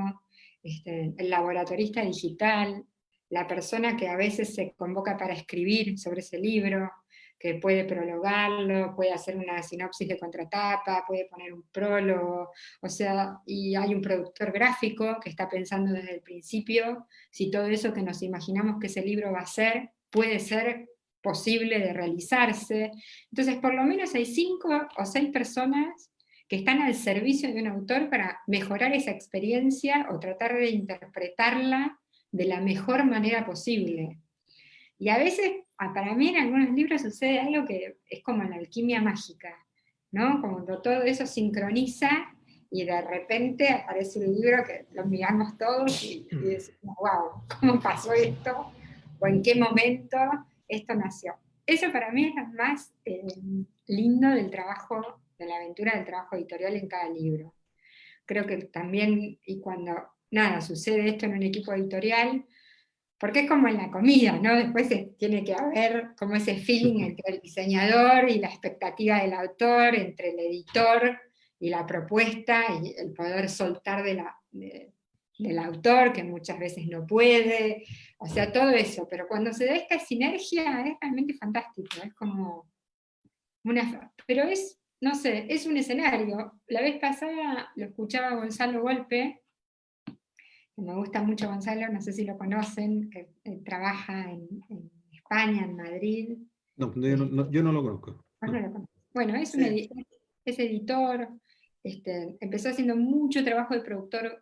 el laboratorista digital, la persona que a veces se convoca para escribir sobre ese libro, que puede prologarlo, puede hacer una sinopsis de contratapa, puede poner un prólogo, o sea, y hay un productor gráfico que está pensando desde el principio si todo eso que nos imaginamos que ese libro va a ser, puede ser posible de realizarse. Entonces, por lo menos hay 5 o 6 personas que están al servicio de un autor para mejorar esa experiencia o tratar de interpretarla de la mejor manera posible. Y a veces, para mí en algunos libros sucede algo que es como la alquimia mágica, ¿no? Como cuando todo eso sincroniza y de repente aparece un libro que lo miramos todos y decimos, wow, ¿cómo pasó esto? ¿O en qué momento esto nació? Eso para mí es lo más lindo del trabajo, de la aventura del trabajo editorial en cada libro. Creo que también, y cuando, nada, sucede esto en un equipo editorial, porque es como en la comida, ¿no? Después tiene que haber como ese feeling entre el diseñador y la expectativa del autor, entre el editor y la propuesta, y el poder soltar del autor, que muchas veces no puede, o sea, todo eso. Pero cuando se da esta sinergia es realmente fantástico, es como pero es, no sé, es un escenario. La vez pasada lo escuchaba a Gonzalo Golpe, me gusta mucho Gonzalo, no sé si lo conocen, que trabaja en España, en Madrid. no, yo no lo conozco. ¿Vos no lo conocés? Bueno, es Sí. es editor, empezó haciendo mucho trabajo de productor,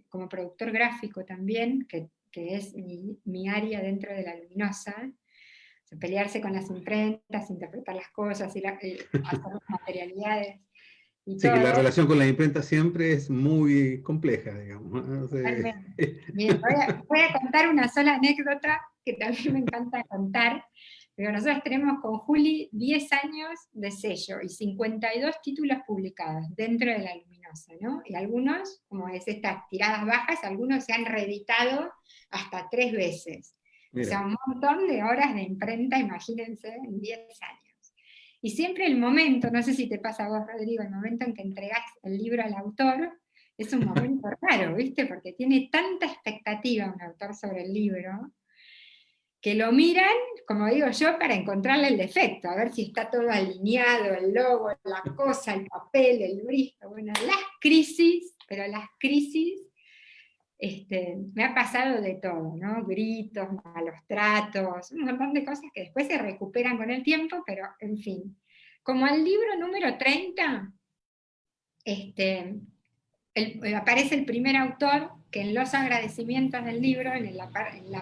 como productor gráfico también, que es mi área dentro de La Luminosa. O sea, pelearse con las imprentas, interpretar las cosas, hacer las materialidades y Sí, que la todo. relación con la imprenta siempre es muy compleja, digamos, ¿no? O sea, Totalmente. Bien, voy a contar una sola anécdota que también me encanta contar. Pero nosotros tenemos con Juli 10 años de sello y 52 títulos publicados dentro de La Luminosa, ¿no? Y algunos, como es estas tiradas bajas, algunos se han reeditado hasta 3 veces. O sea, mira, un montón de horas de imprenta, imagínense, en 10 años. Y siempre el momento, no sé si te pasa a vos, Rodrigo, el momento en que entregás el libro al autor, es un momento raro, ¿viste? Porque tiene tanta expectativa un autor sobre el libro, que lo miran, como digo yo, para encontrarle el defecto, a ver si está todo alineado, el logo, la cosa, el papel, el brillo, bueno, las crisis, pero las crisis, me ha pasado de todo, ¿no? Gritos, malos tratos, un montón de cosas que después se recuperan con el tiempo, pero en fin. Como el libro número 30, aparece el primer autor que en los agradecimientos del libro, en la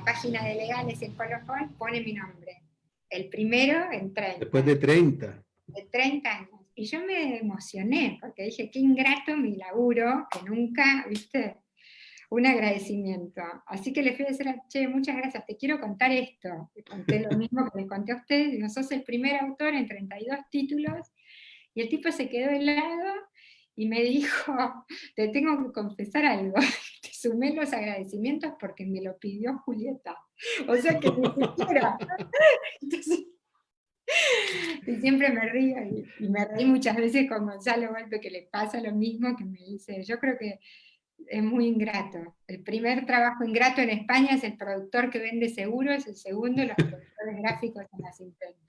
página de legales y el colofón, pone mi nombre. El primero en 30. después de 30. De 30 años. Y yo me emocioné, porque dije, qué ingrato mi laburo, que nunca, viste, un agradecimiento. Así que le fui a decir, che, muchas gracias, te quiero contar esto. Le conté lo mismo que le conté a ustedes, digo, sos el primer autor en 32 títulos, y el tipo se quedó helado, y me dijo, te tengo que confesar algo, te sumé los agradecimientos porque me lo pidió Julieta. O sea que ni siquiera. Entonces, y siempre me río, y me reí muchas veces con Gonzalo Volpe, que le pasa lo mismo, que me dice, yo creo que es muy ingrato. El primer trabajo ingrato en España es el productor que vende seguros, el segundo los productores gráficos en las imprentas.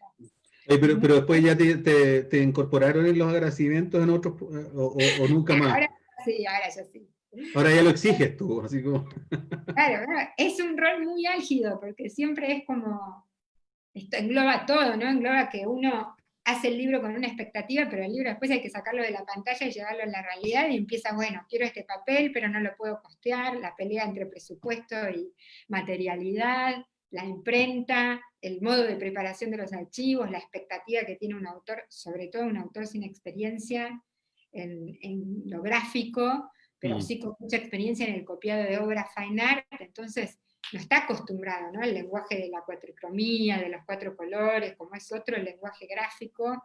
Pero después ya te incorporaron en los agradecimientos en otros, o nunca más. Ahora sí, ahora ya sí. Ahora ya lo exiges tú, así como... Claro, es un rol muy álgido, porque siempre es como, esto engloba todo, ¿no? Engloba que uno hace el libro con una expectativa, pero el libro después hay que sacarlo de la pantalla y llevarlo a la realidad, y empieza, bueno, quiero este papel, pero no lo puedo costear, la pelea entre presupuesto y materialidad, la imprenta, el modo de preparación de los archivos, la expectativa que tiene un autor, sobre todo un autor sin experiencia en lo gráfico, pero sí con mucha experiencia en el copiado de obra fine art, entonces no está acostumbrado, ¿no? El lenguaje de la cuatricromía, de los 4 colores, como es otro el lenguaje gráfico,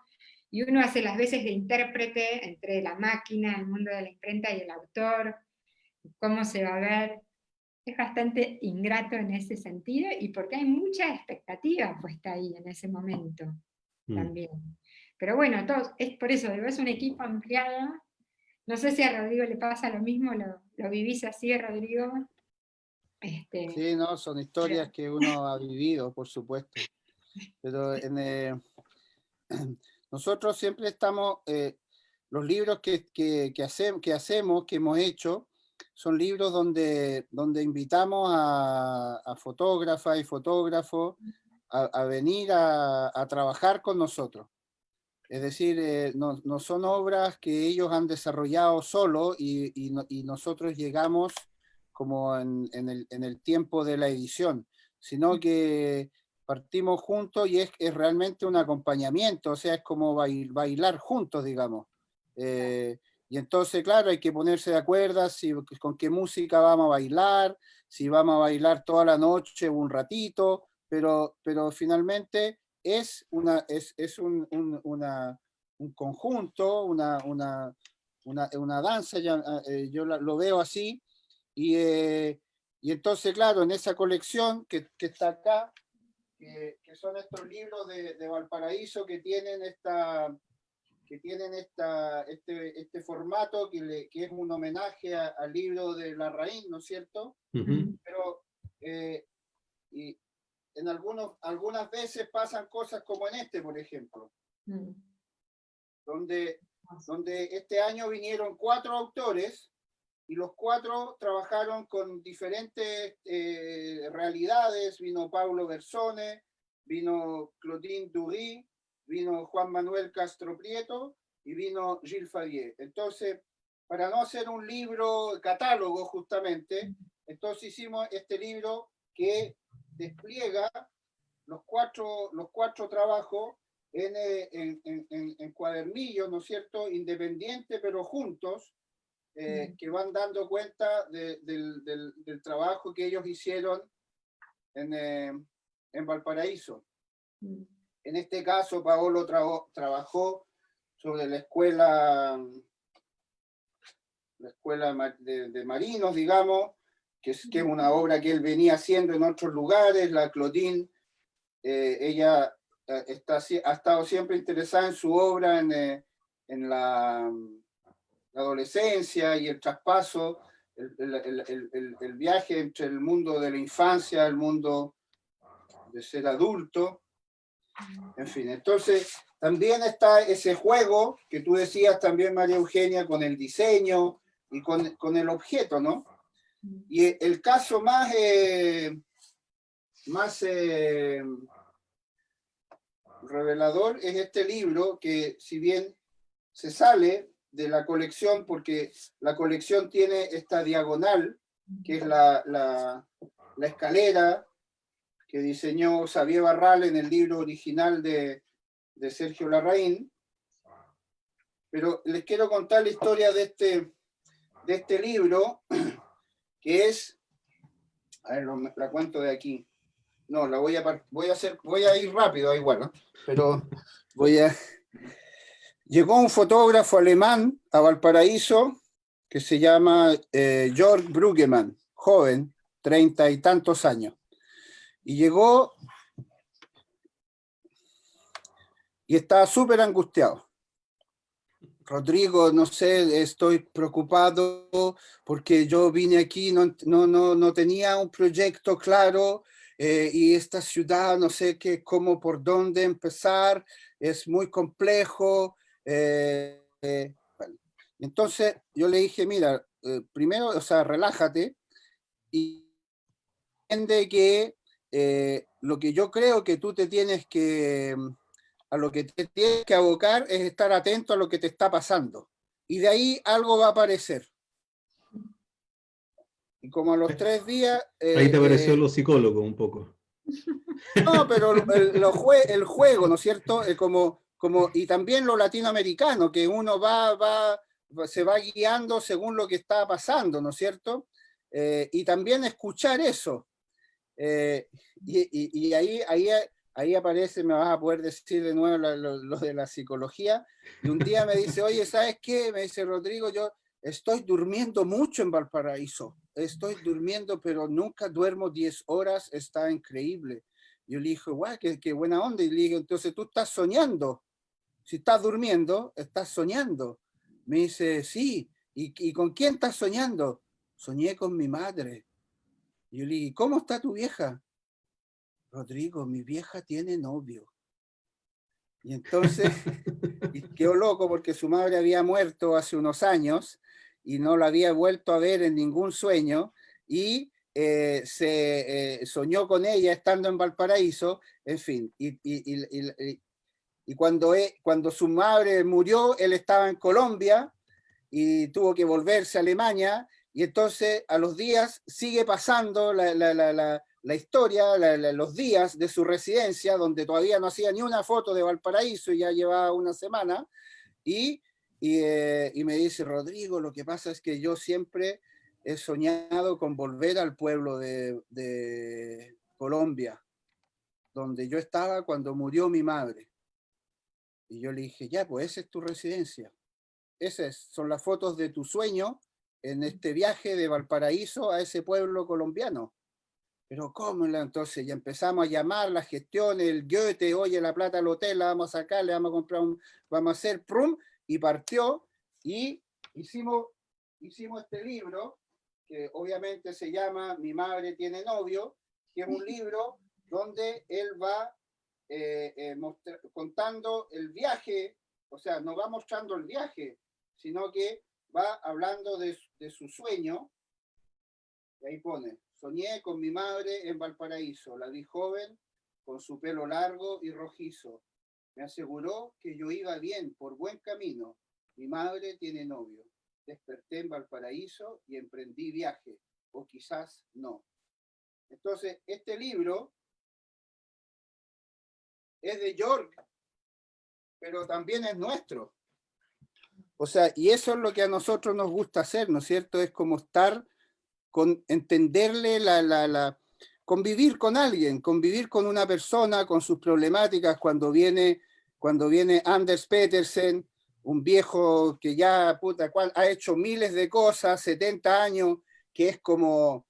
y uno hace las veces de intérprete entre la máquina, el mundo de la imprenta y el autor, cómo se va a ver. Es bastante ingrato en ese sentido, y porque hay mucha expectativa puesta ahí en ese momento también. Pero bueno, es por eso, es un equipo ampliado. No sé si a Rodrigo le pasa lo mismo, lo vivís así, Rodrigo. Sí, no, son historias que uno ha vivido, por supuesto. Pero nosotros siempre estamos, los libros que hacemos, que hemos hecho, son libros donde invitamos a fotógrafas y fotógrafos a venir a trabajar con nosotros. Es decir, no son obras que ellos han desarrollado solo y nosotros llegamos como en el tiempo de la edición, sino que partimos juntos y es realmente un acompañamiento, o sea, es como bailar juntos, digamos. Y entonces, claro, hay que ponerse de acuerdo con qué música vamos a bailar, si vamos a bailar toda la noche o un ratito, pero finalmente es un conjunto, una danza, yo lo veo así, y entonces, claro, en esa colección que está acá, que son estos libros de Valparaíso que tienen este formato que es un homenaje al libro de Larraín, ¿no es cierto? Pero y en algunas veces pasan cosas como en este, por ejemplo, donde este año vinieron 4 autores y los 4 trabajaron con diferentes realidades. Vino Paulo Bersone, vino Claudine Dury, vino Juan Manuel Castro Prieto y vino Gilles Favier. Entonces, para no hacer un libro catálogo justamente, entonces hicimos este libro que despliega los cuatro trabajos en cuadernillos, ¿no es cierto?, independientes pero juntos, que van dando cuenta del trabajo que ellos hicieron en Valparaíso. En este caso, Paolo trabajó sobre la escuela de marinos, digamos, que es una obra que él venía haciendo en otros lugares. La Claudine, ella ha estado siempre interesada en su obra, en la adolescencia y el traspaso, el viaje entre el mundo de la infancia, el mundo de ser adulto, en fin. Entonces, también está ese juego que tú decías también, María Eugenia, con el diseño y con el objeto, ¿no? Y el caso más revelador es este libro, que si bien se sale de la colección, porque la colección tiene esta diagonal, que es la escalera que diseñó Xavier Barral en el libro original de Sergio Larraín. Pero les quiero contar la historia de este libro, que es, a ver, la cuento de aquí. No, la voy a ir rápido igual, ¿no? Pero llegó un fotógrafo alemán a Valparaíso que se llama Jörg Bruggemann, joven, 30 y tantos años. Y llegó y estaba súper angustiado. Rodrigo, no sé, estoy preocupado porque yo vine aquí, no tenía un proyecto claro, y esta ciudad, no sé qué, cómo, por dónde empezar, es muy complejo. Bueno. Entonces yo le dije, mira, primero, o sea, relájate y entiende que lo que yo creo que tú te tienes que, a lo que te tienes que abocar es estar atento a lo que te está pasando. Y de ahí algo va a aparecer. Y como a los 3 días... Ahí te pareció los psicólogos un poco. no, pero el juego, ¿no es cierto? Y también lo latinoamericano, que uno se va guiando según lo que está pasando, ¿no es cierto? Y también escuchar eso. Y ahí aparece, me vas a poder decir de nuevo lo de la psicología. Y un día me dice, oye, ¿sabes qué? Me dice, Rodrigo, yo estoy durmiendo mucho en Valparaíso. Estoy durmiendo, pero nunca duermo 10 horas, está increíble. Yo le dije, guau, qué buena onda. Y le digo, entonces tú estás soñando. Si estás durmiendo, estás soñando. Me dice, sí. ¿Y con quién estás soñando? Soñé con mi madre. Y yo le dije, ¿cómo está tu vieja? Rodrigo, mi vieja tiene novio. Y entonces y quedó loco porque su madre había muerto hace unos años y no la había vuelto a ver en ningún sueño, y soñó con ella estando en Valparaíso, en fin. Y cuando su madre murió, él estaba en Colombia y tuvo que volverse a Alemania, y entonces a los días sigue pasando la historia, los días de su residencia, donde todavía no hacía ni una foto de Valparaíso, y ya llevaba una semana, y me dice, Rodrigo, lo que pasa es que yo siempre he soñado con volver al pueblo de Colombia, donde yo estaba cuando murió mi madre. Y yo le dije, ya, pues esa es tu residencia. Esas son las fotos de tu sueño en este viaje de Valparaíso a ese pueblo colombiano. Pero ¿cómo? Entonces ya empezamos a llamar las gestiones, el Goethe, oye, la plata al hotel, la vamos a sacar, le vamos a comprar vamos a hacer prum, y partió, y hicimos este libro, que obviamente se llama Mi madre tiene novio, que es un libro donde él va contando el viaje, o sea, no va mostrando el viaje, sino que va hablando de su sueño. Y ahí pone, soñé con mi madre en Valparaíso, la vi joven, con su pelo largo y rojizo. Me aseguró que yo iba bien, por buen camino. Mi madre tiene novio. Desperté en Valparaíso y emprendí viaje, o quizás no. Entonces, este libro es de York, pero también es nuestro. O sea, y eso es lo que a nosotros nos gusta hacer, ¿no es cierto? Es como estar entenderle convivir con alguien, convivir con una persona, con sus problemáticas. Cuando viene Anders Petersen, un viejo que ya ha hecho miles de cosas, 70 años, que es como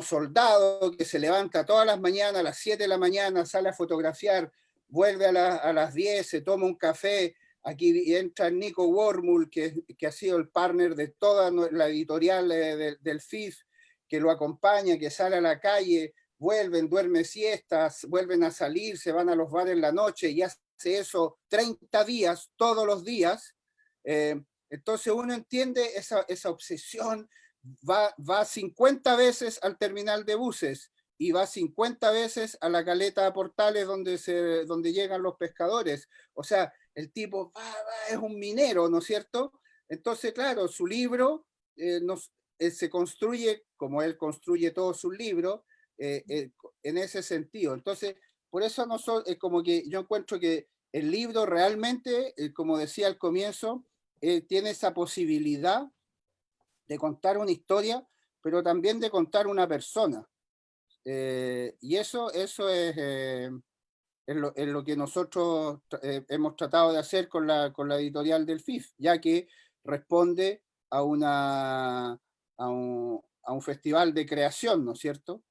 soldado, que se levanta todas las mañanas, a las 7 de la mañana, sale a fotografiar, vuelve a las 10, se toma un café. Aquí entra Nico Wormull, que ha sido el partner de toda la editorial del FIF, que lo acompaña, que sale a la calle, vuelven, duermen siestas, vuelven a salir, se van a los bares en la noche, y hace eso 30 días, todos los días. Entonces uno entiende esa obsesión. Va 50 veces al terminal de buses y va 50 veces a la caleta Portales donde llegan los pescadores. O sea, el tipo es un minero, ¿no es cierto? Entonces, claro, su libro se construye, como él construye todos sus libros, en ese sentido. Entonces, por eso como que yo encuentro que el libro realmente, como decía al comienzo, tiene esa posibilidad de contar una historia, pero también de contar una persona. Y eso es lo que nosotros hemos tratado de hacer con la editorial del FIF, ya que responde a un festival de creación, ¿no es cierto?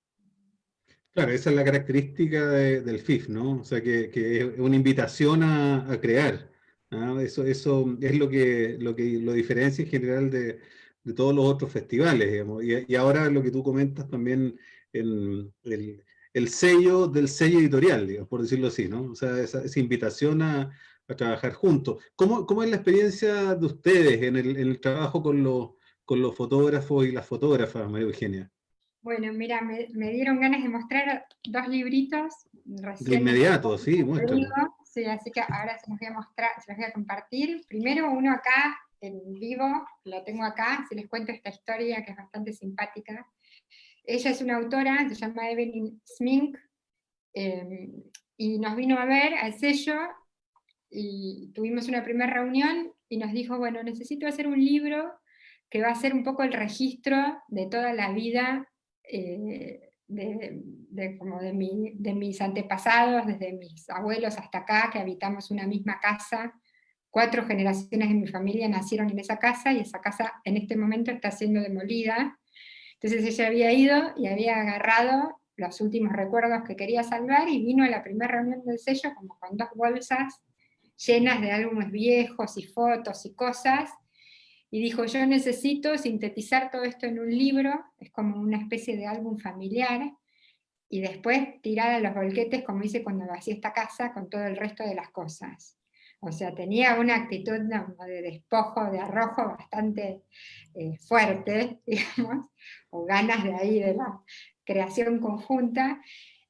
Claro, esa es la característica del FIF, ¿no? O sea, que es una invitación a crear. ¿Ah? Eso es lo diferencia en general de todos los otros festivales, digamos. Y ahora lo que tú comentas también, el sello del sello editorial, digamos, por decirlo así, ¿no? O sea, esa invitación a trabajar juntos. ¿Cómo es la experiencia de ustedes en el trabajo con los fotógrafos y las fotógrafas, María Eugenia? Bueno, mira, me dieron ganas de mostrar 2 libritos, De recién inmediato, sí, te digo, muéstralo. sí, así que ahora se los voy a mostrar, se los voy a compartir. Primero uno acá, en vivo, lo tengo acá, si les cuento esta historia que es bastante simpática. Ella es una autora, se llama Evelyn Smink, eh, y nos vino a ver al sello, y tuvimos una primera reunión, y nos dijo, bueno, necesito hacer un libro que va a ser un poco el registro de toda la vida como de mis antepasados, desde mis abuelos hasta acá, que habitamos una misma casa. 4 generaciones de mi familia nacieron en esa casa, y esa casa en este momento está siendo demolida. Entonces ella había ido y había agarrado los últimos recuerdos que quería salvar, y vino a la primera reunión del sello como con 2 bolsas llenas de álbumes viejos y fotos y cosas, y dijo, yo necesito sintetizar todo esto en un libro, es como una especie de álbum familiar, y después tirar a los volquetes, como hice cuando vacié esta casa, con todo el resto de las cosas. O sea, tenía una actitud de despojo, de arrojo bastante fuerte, digamos, o ganas de ahí de la creación conjunta.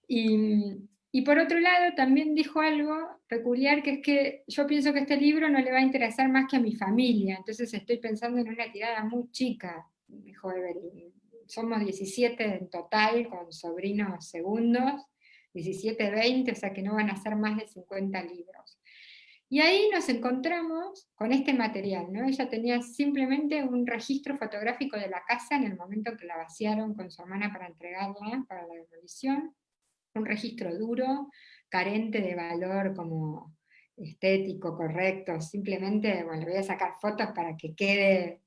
Y por otro lado, también dijo algo peculiar, que es que yo pienso que este libro no le va a interesar más que a mi familia, entonces estoy pensando en una tirada muy chica, dijo Evelyn. Somos 17 en total, con sobrinos segundos, 17, 20, o sea que no van a ser más de 50 libros. Y ahí nos encontramos con este material, ¿no? Ella tenía simplemente un registro fotográfico de la casa en el momento que la vaciaron con su hermana para entregarla para la demolición, un registro duro, carente de valor como estético, correcto, simplemente, bueno, le voy a sacar fotos para que quede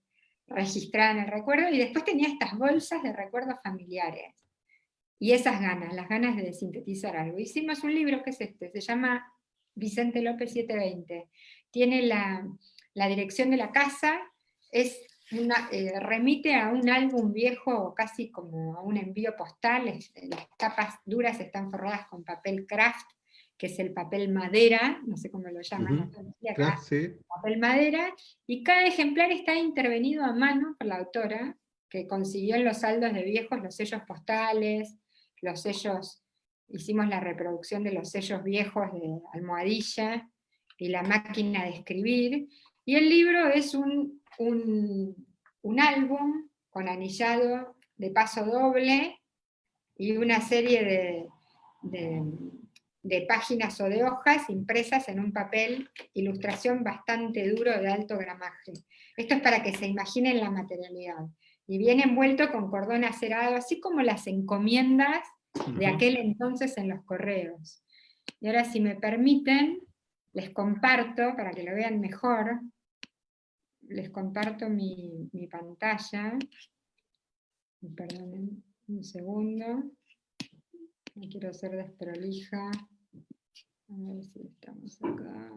registrada en el recuerdo, y después tenía estas bolsas de recuerdos familiares, y esas ganas, las ganas de sintetizar algo. Hicimos un libro que es este, se llama Vicente López 720, tiene la dirección de la casa, remite a un álbum viejo, casi como a un envío postal, las tapas duras están forradas con papel craft, que es el papel madera, no sé cómo lo llaman acá, Craft, sí. papel madera, y cada ejemplar está intervenido a mano por la autora, que consiguió en los saldos de viejos los sellos postales, los sellos, hicimos la reproducción de los sellos viejos de almohadilla, y la máquina de escribir, y el libro es un álbum con anillado de paso doble, y una serie de páginas o de hojas impresas en un papel, ilustración bastante duro de alto gramaje. Esto es para que se imaginen la materialidad. Y viene envuelto con cordón acerado, así como las encomiendas de aquel entonces en los correos. Y ahora, si me permiten, les comparto, para que lo vean mejor, les comparto mi pantalla. Perdonen un segundo. No quiero ser desprolija. A ver si estamos acá.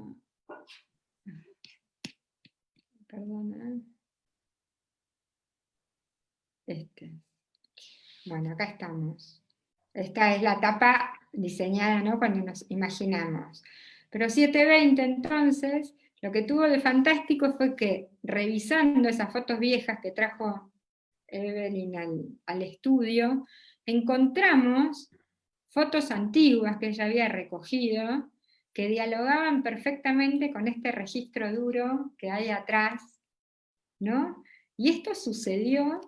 Perdona. Bueno, acá estamos. Esta es la tapa diseñada, ¿no? Cuando nos imaginamos. Pero 720 entonces, lo que tuvo de fantástico fue que, revisando esas fotos viejas que trajo Evelyn al estudio, encontramos fotos antiguas que ella había recogido, que dialogaban perfectamente con este registro duro que hay atrás, ¿no? Y esto sucedió,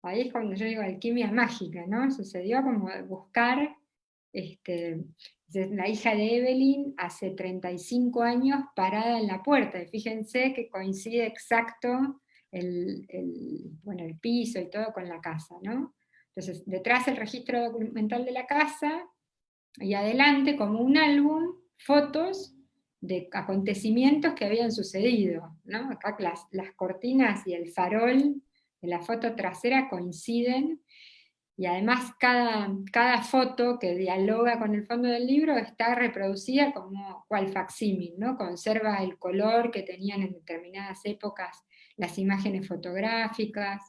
ahí es cuando yo digo alquimia mágica, ¿no? Sucedió como buscar, la hija de Evelyn hace 35 años parada en la puerta, y fíjense que coincide exacto el piso y todo con la casa, ¿no? Entonces, detrás el registro documental de la casa, y adelante, como un álbum, fotos de acontecimientos que habían sucedido, ¿no? Acá las cortinas y el farol de la foto trasera coinciden, Y además cada foto que dialoga con el fondo del libro está reproducida como cual facsímil, ¿no? Conserva el color que tenían en determinadas épocas las imágenes fotográficas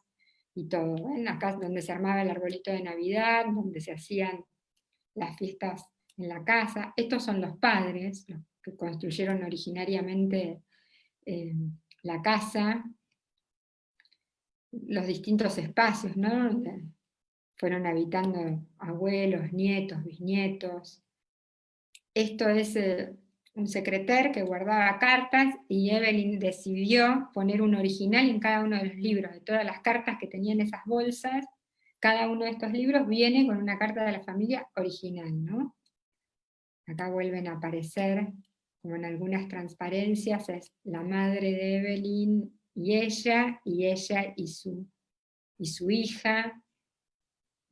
y todo, ¿eh? En la casa donde se armaba el arbolito de Navidad, donde se hacían las fiestas en la casa. Estos son los padres, los que construyeron originariamente la casa, los distintos espacios, ¿no? Donde fueron habitando abuelos, nietos, bisnietos. Esto es un secretaire que guardaba cartas y Evelyn decidió poner un original en cada uno de los libros. De todas las cartas que tenían esas bolsas, cada uno de estos libros viene con una carta de la familia original, ¿no? Acá vuelven a aparecer, como en algunas transparencias, es la madre de Evelyn y ella y su hija.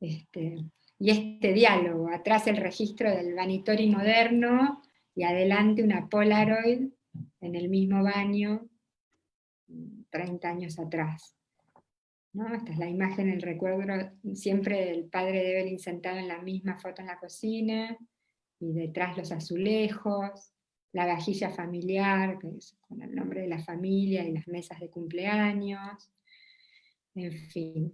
Y este diálogo, atrás el registro del Vanitori moderno y adelante una Polaroid en el mismo baño 30 años atrás. ¿No? Esta es la imagen, el recuerdo siempre del padre de Evelyn sentado en la misma foto en la cocina, y detrás los azulejos, la vajilla familiar, que es con el nombre de la familia, y las mesas de cumpleaños, en fin.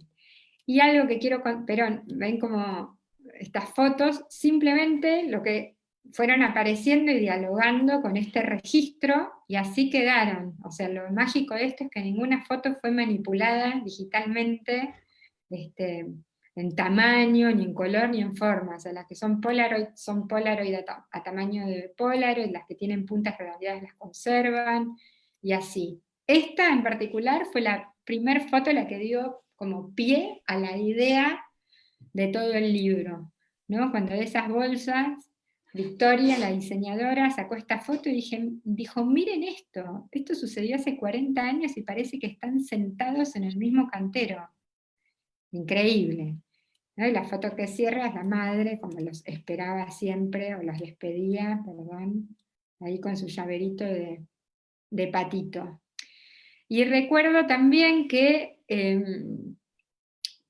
Y algo que quiero, pero ven como estas fotos, simplemente lo que fueron apareciendo y dialogando con este registro, y así quedaron. O sea, lo mágico de esto es que ninguna foto fue manipulada digitalmente, en tamaño, ni en color, ni en forma. O sea, las que son Polaroid a tamaño de Polaroid, las que tienen puntas redondeadas las conservan, y así. Esta en particular fue la primer foto la que dio como pie a la idea de todo el libro, ¿no? Cuando de esas bolsas, Victoria, la diseñadora, sacó esta foto y dijo, miren esto sucedió hace 40 años y parece que están sentados en el mismo cantero. Increíble. ¿No? Y la foto que cierra es la madre, como los esperaba siempre, o los despedía, perdón, ahí con su llaverito de patito. Y recuerdo también que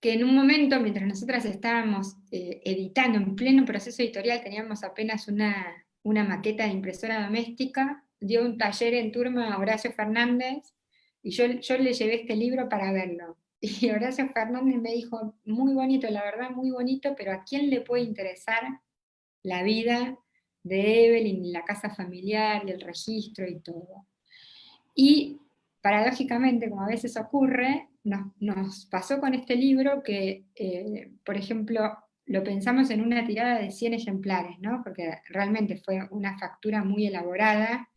en un momento, mientras nosotras estábamos editando, en pleno proceso editorial, teníamos apenas una maqueta de impresora doméstica, dio un taller en Turma a Horacio Fernández, y yo le llevé este libro para verlo. Y Horacio Fernández me dijo, muy bonito, la verdad, muy bonito, pero ¿a quién le puede interesar la vida de Evelyn, y la casa familiar, y el registro y todo? Y paradójicamente, como a veces ocurre, nos pasó con este libro que, por ejemplo, lo pensamos en una tirada de 100 ejemplares, ¿no? Porque realmente fue una factura muy elaborada.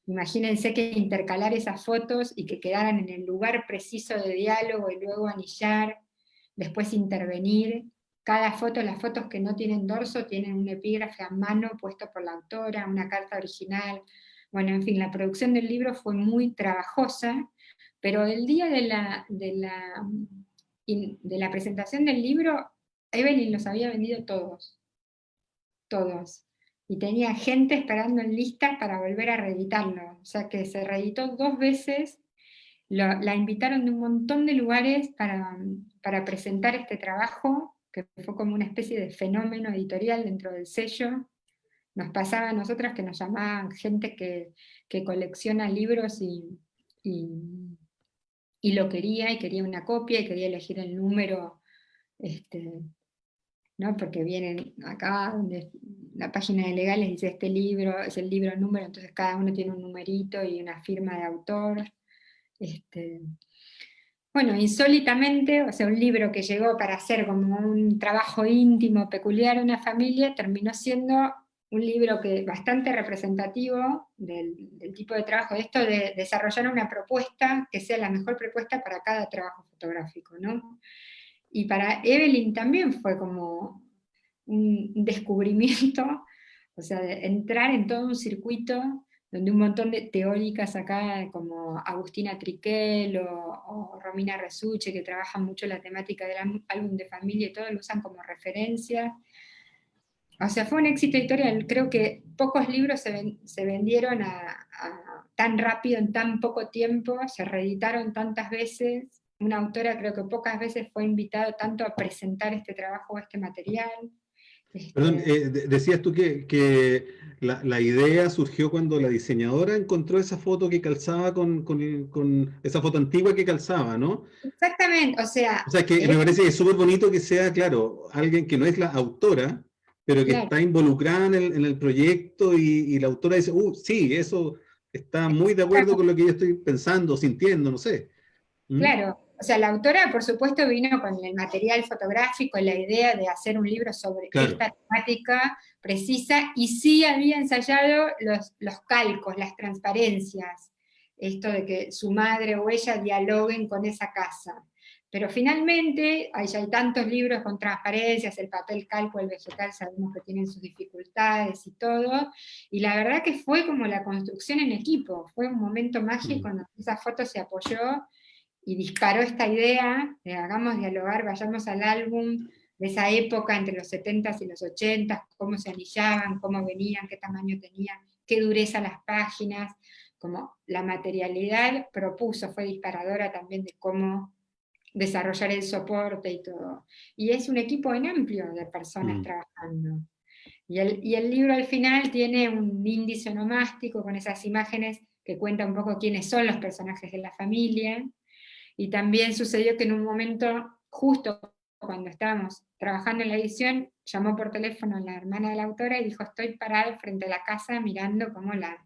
Imagínense que intercalar esas fotos y que quedaran en el lugar preciso de diálogo y luego anillar, después intervenir. Cada foto, las fotos que no tienen dorso, tienen un epígrafe a mano puesto por la autora, una carta original. Bueno, en fin, la producción del libro fue muy trabajosa, pero el día de la presentación del libro, Evelyn los había vendido todos. Y tenía gente esperando en lista para volver a reeditarlo. O sea que se reeditó 2 veces, la invitaron de un montón de lugares para presentar este trabajo, que fue como una especie de fenómeno editorial dentro del sello. Nos pasaba a nosotras que nos llamaban gente que colecciona libros y lo quería, y quería una copia, y quería elegir el número, ¿no? Porque vienen acá, donde la página de legales dice este libro, es el libro número, entonces cada uno tiene un numerito y una firma de autor. Bueno, insólitamente, o sea, un libro que llegó para ser como un trabajo íntimo, peculiar a una familia, terminó siendo un libro bastante representativo del tipo de trabajo, de esto de desarrollar una propuesta que sea la mejor propuesta para cada trabajo fotográfico, ¿no? Y para Evelyn también fue como un descubrimiento, o sea, de entrar en todo un circuito donde un montón de teóricas acá, como Agustina Triquel o Romina Resuche, que trabajan mucho la temática del álbum de familia y todo, lo usan como referencia. O sea, fue un éxito editorial. Creo que pocos libros se vendieron tan rápido, en tan poco tiempo, se reeditaron tantas veces, una autora creo que pocas veces fue invitado tanto a presentar este trabajo o este material. Perdón, decías tú que la idea surgió cuando la diseñadora encontró esa foto que calzaba con esa foto antigua que calzaba, ¿no? Exactamente, o sea, O sea, que me parece que es súper bonito que sea, claro, alguien que no es la autora, pero que claro, está involucrada en el proyecto y la autora dice, sí, eso está muy de acuerdo con lo que yo estoy pensando, sintiendo, no sé. ¿Mm? claro, o sea, la autora por supuesto vino con el material fotográfico, la idea de hacer un libro sobre Claro. esta temática precisa, y sí había ensayado los calcos, las transparencias, esto de que su madre o ella dialoguen con esa casa. Pero finalmente, hay tantos libros con transparencias, el papel calco, el vegetal, sabemos que tienen sus dificultades y todo, y la verdad que fue como la construcción en equipo, fue un momento mágico en donde esa foto se apoyó y disparó esta idea de hagamos dialogar, vayamos al álbum de esa época entre los 70s y los 80s, cómo se anillaban, cómo venían, qué tamaño tenían, qué dureza las páginas, como la materialidad propuso, fue disparadora también de cómo desarrollar el soporte y todo. Y es un equipo en amplio de personas trabajando. Y el libro al final tiene un índice onomástico con esas imágenes que cuenta un poco quiénes son los personajes de la familia, y también sucedió que en un momento, justo cuando estábamos trabajando en la edición, llamó por teléfono la hermana de la autora y dijo, estoy parada frente a la casa mirando cómo la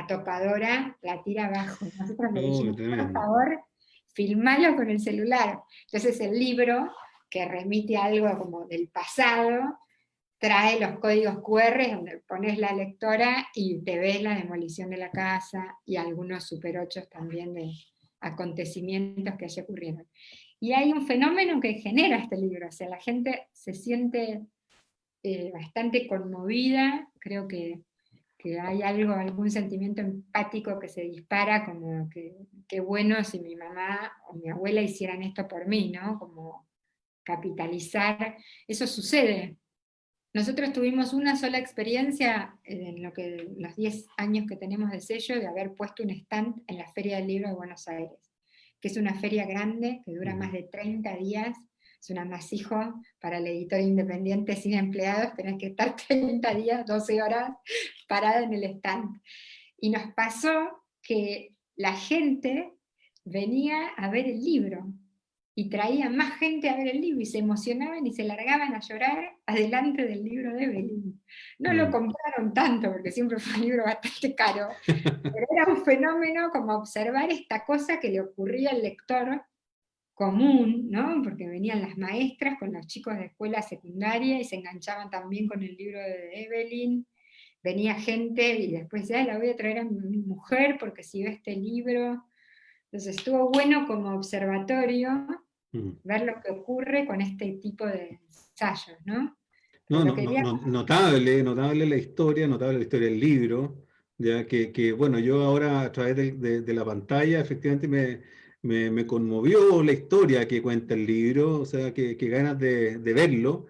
tocadora la tira abajo. Nosotros le Oh, qué dijimos, por tremendo. favor, filmalo con el celular. Entonces el libro, que remite a algo como del pasado, trae los códigos QR donde pones la lectora y te ves la demolición de la casa y algunos super 8 también de acontecimientos que allí ocurrieron. Y hay un fenómeno que genera este libro, o sea, la gente se siente bastante conmovida, creo que hay algo, algún sentimiento empático que se dispara, como que qué bueno si mi mamá o mi abuela hicieran esto por mí, ¿no? Como capitalizar, eso sucede. Nosotros tuvimos una sola experiencia en los 10 años que tenemos de sello, de haber puesto un stand en la Feria del Libro de Buenos Aires, que es una feria grande, que dura más de 30 días, es un amasijo para el editor independiente sin empleados, tenés que estar 30 días, 12 horas parada en el stand. Y nos pasó que la gente venía a ver el libro, y traía más gente a ver el libro, y se emocionaban y se largaban a llorar adelante del libro de Evelyn. No lo compraron tanto, porque siempre fue un libro bastante caro, pero era un fenómeno como observar esta cosa que le ocurría al lector común, ¿no? Porque venían las maestras con los chicos de escuela secundaria y se enganchaban también con el libro de Evelyn. Venía gente y después ya la voy a traer a mi mujer porque si ve este libro. Entonces estuvo bueno como observatorio ver lo que ocurre con este tipo de ensayos, ¿no? No, Pero no, quería... notable la historia del libro, ya que, bueno, yo ahora a través de la pantalla efectivamente me conmovió la historia que cuenta el libro, o sea, que ganas de verlo.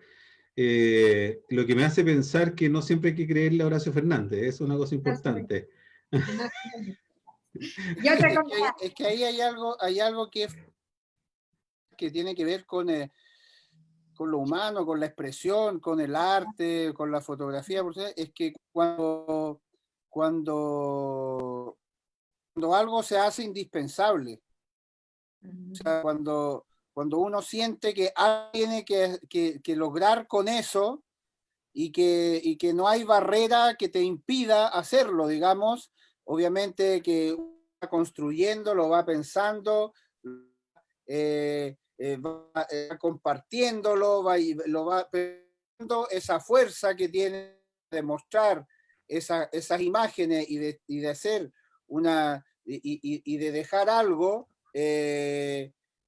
Lo que me hace pensar que no siempre hay que creerle a Horacio Fernández, es una cosa importante. Y otra cosa, Es que ahí hay algo que tiene que ver con lo humano, con la expresión, con el arte, con la fotografía, es que cuando algo se hace indispensable, o sea, cuando uno siente que algo tiene que lograr con eso y que no hay barrera que te impida hacerlo, digamos, obviamente que va construyendo, lo va pensando, va compartiéndolo, lo va pensando, esa fuerza que tiene de mostrar esas imágenes y de hacer y de dejar algo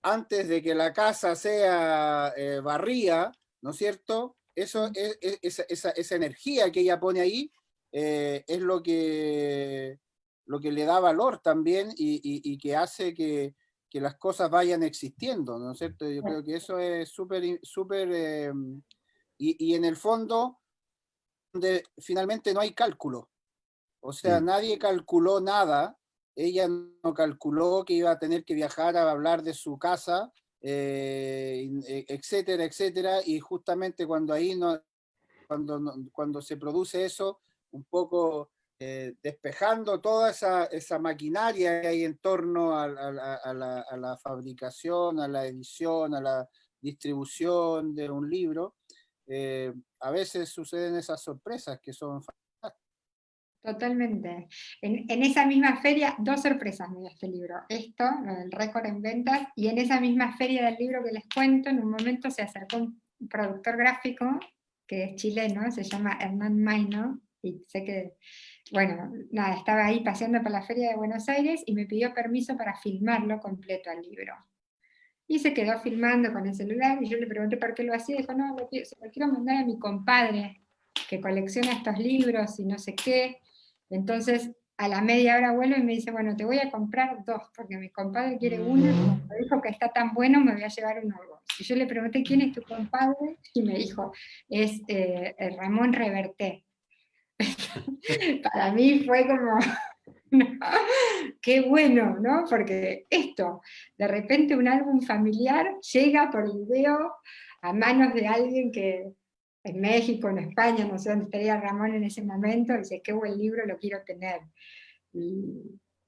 antes de que la casa sea barría, ¿no es cierto? Eso esa energía que ella pone ahí es lo que le da valor también y que hace que las cosas vayan existiendo, ¿no es cierto? Yo creo que eso es súper, y en el fondo, donde finalmente no hay cálculo. O sea, nadie calculó nada, ella no calculó que iba a tener que viajar a hablar de su casa, etcétera, etcétera, y justamente cuando ahí cuando se produce eso, un poco despejando toda esa maquinaria que hay en torno a la fabricación, a la edición, a la distribución de un libro, a veces suceden esas sorpresas que son fantásticas. Totalmente. En esa misma feria, dos sorpresas me dio este libro. Esto, lo del récord en ventas, y en esa misma feria del libro que les cuento, en un momento se acercó un productor gráfico, que es chileno, se llama Hernán Maino, y sé que, bueno, nada, estaba ahí paseando por la feria de Buenos Aires y me pidió permiso para filmarlo completo al libro. Y se quedó filmando con el celular, y yo le pregunté por qué lo hacía, y dijo, no, se lo quiero mandar a mi compadre, que colecciona estos libros y no sé qué. Entonces, a la media hora vuelve y me dice, bueno, te voy a comprar dos, porque mi compadre quiere uno, y como me dijo que está tan bueno, me voy a llevar uno a vos. Y yo le pregunté, ¿quién es tu compadre? Y me dijo, es Ramón Reverté. Para mí fue como, qué bueno, ¿no? Porque esto, de repente un álbum familiar llega por video a manos de alguien que en México, en España, no sé dónde estaría Ramón en ese momento, y dice, qué buen libro, lo quiero tener. Y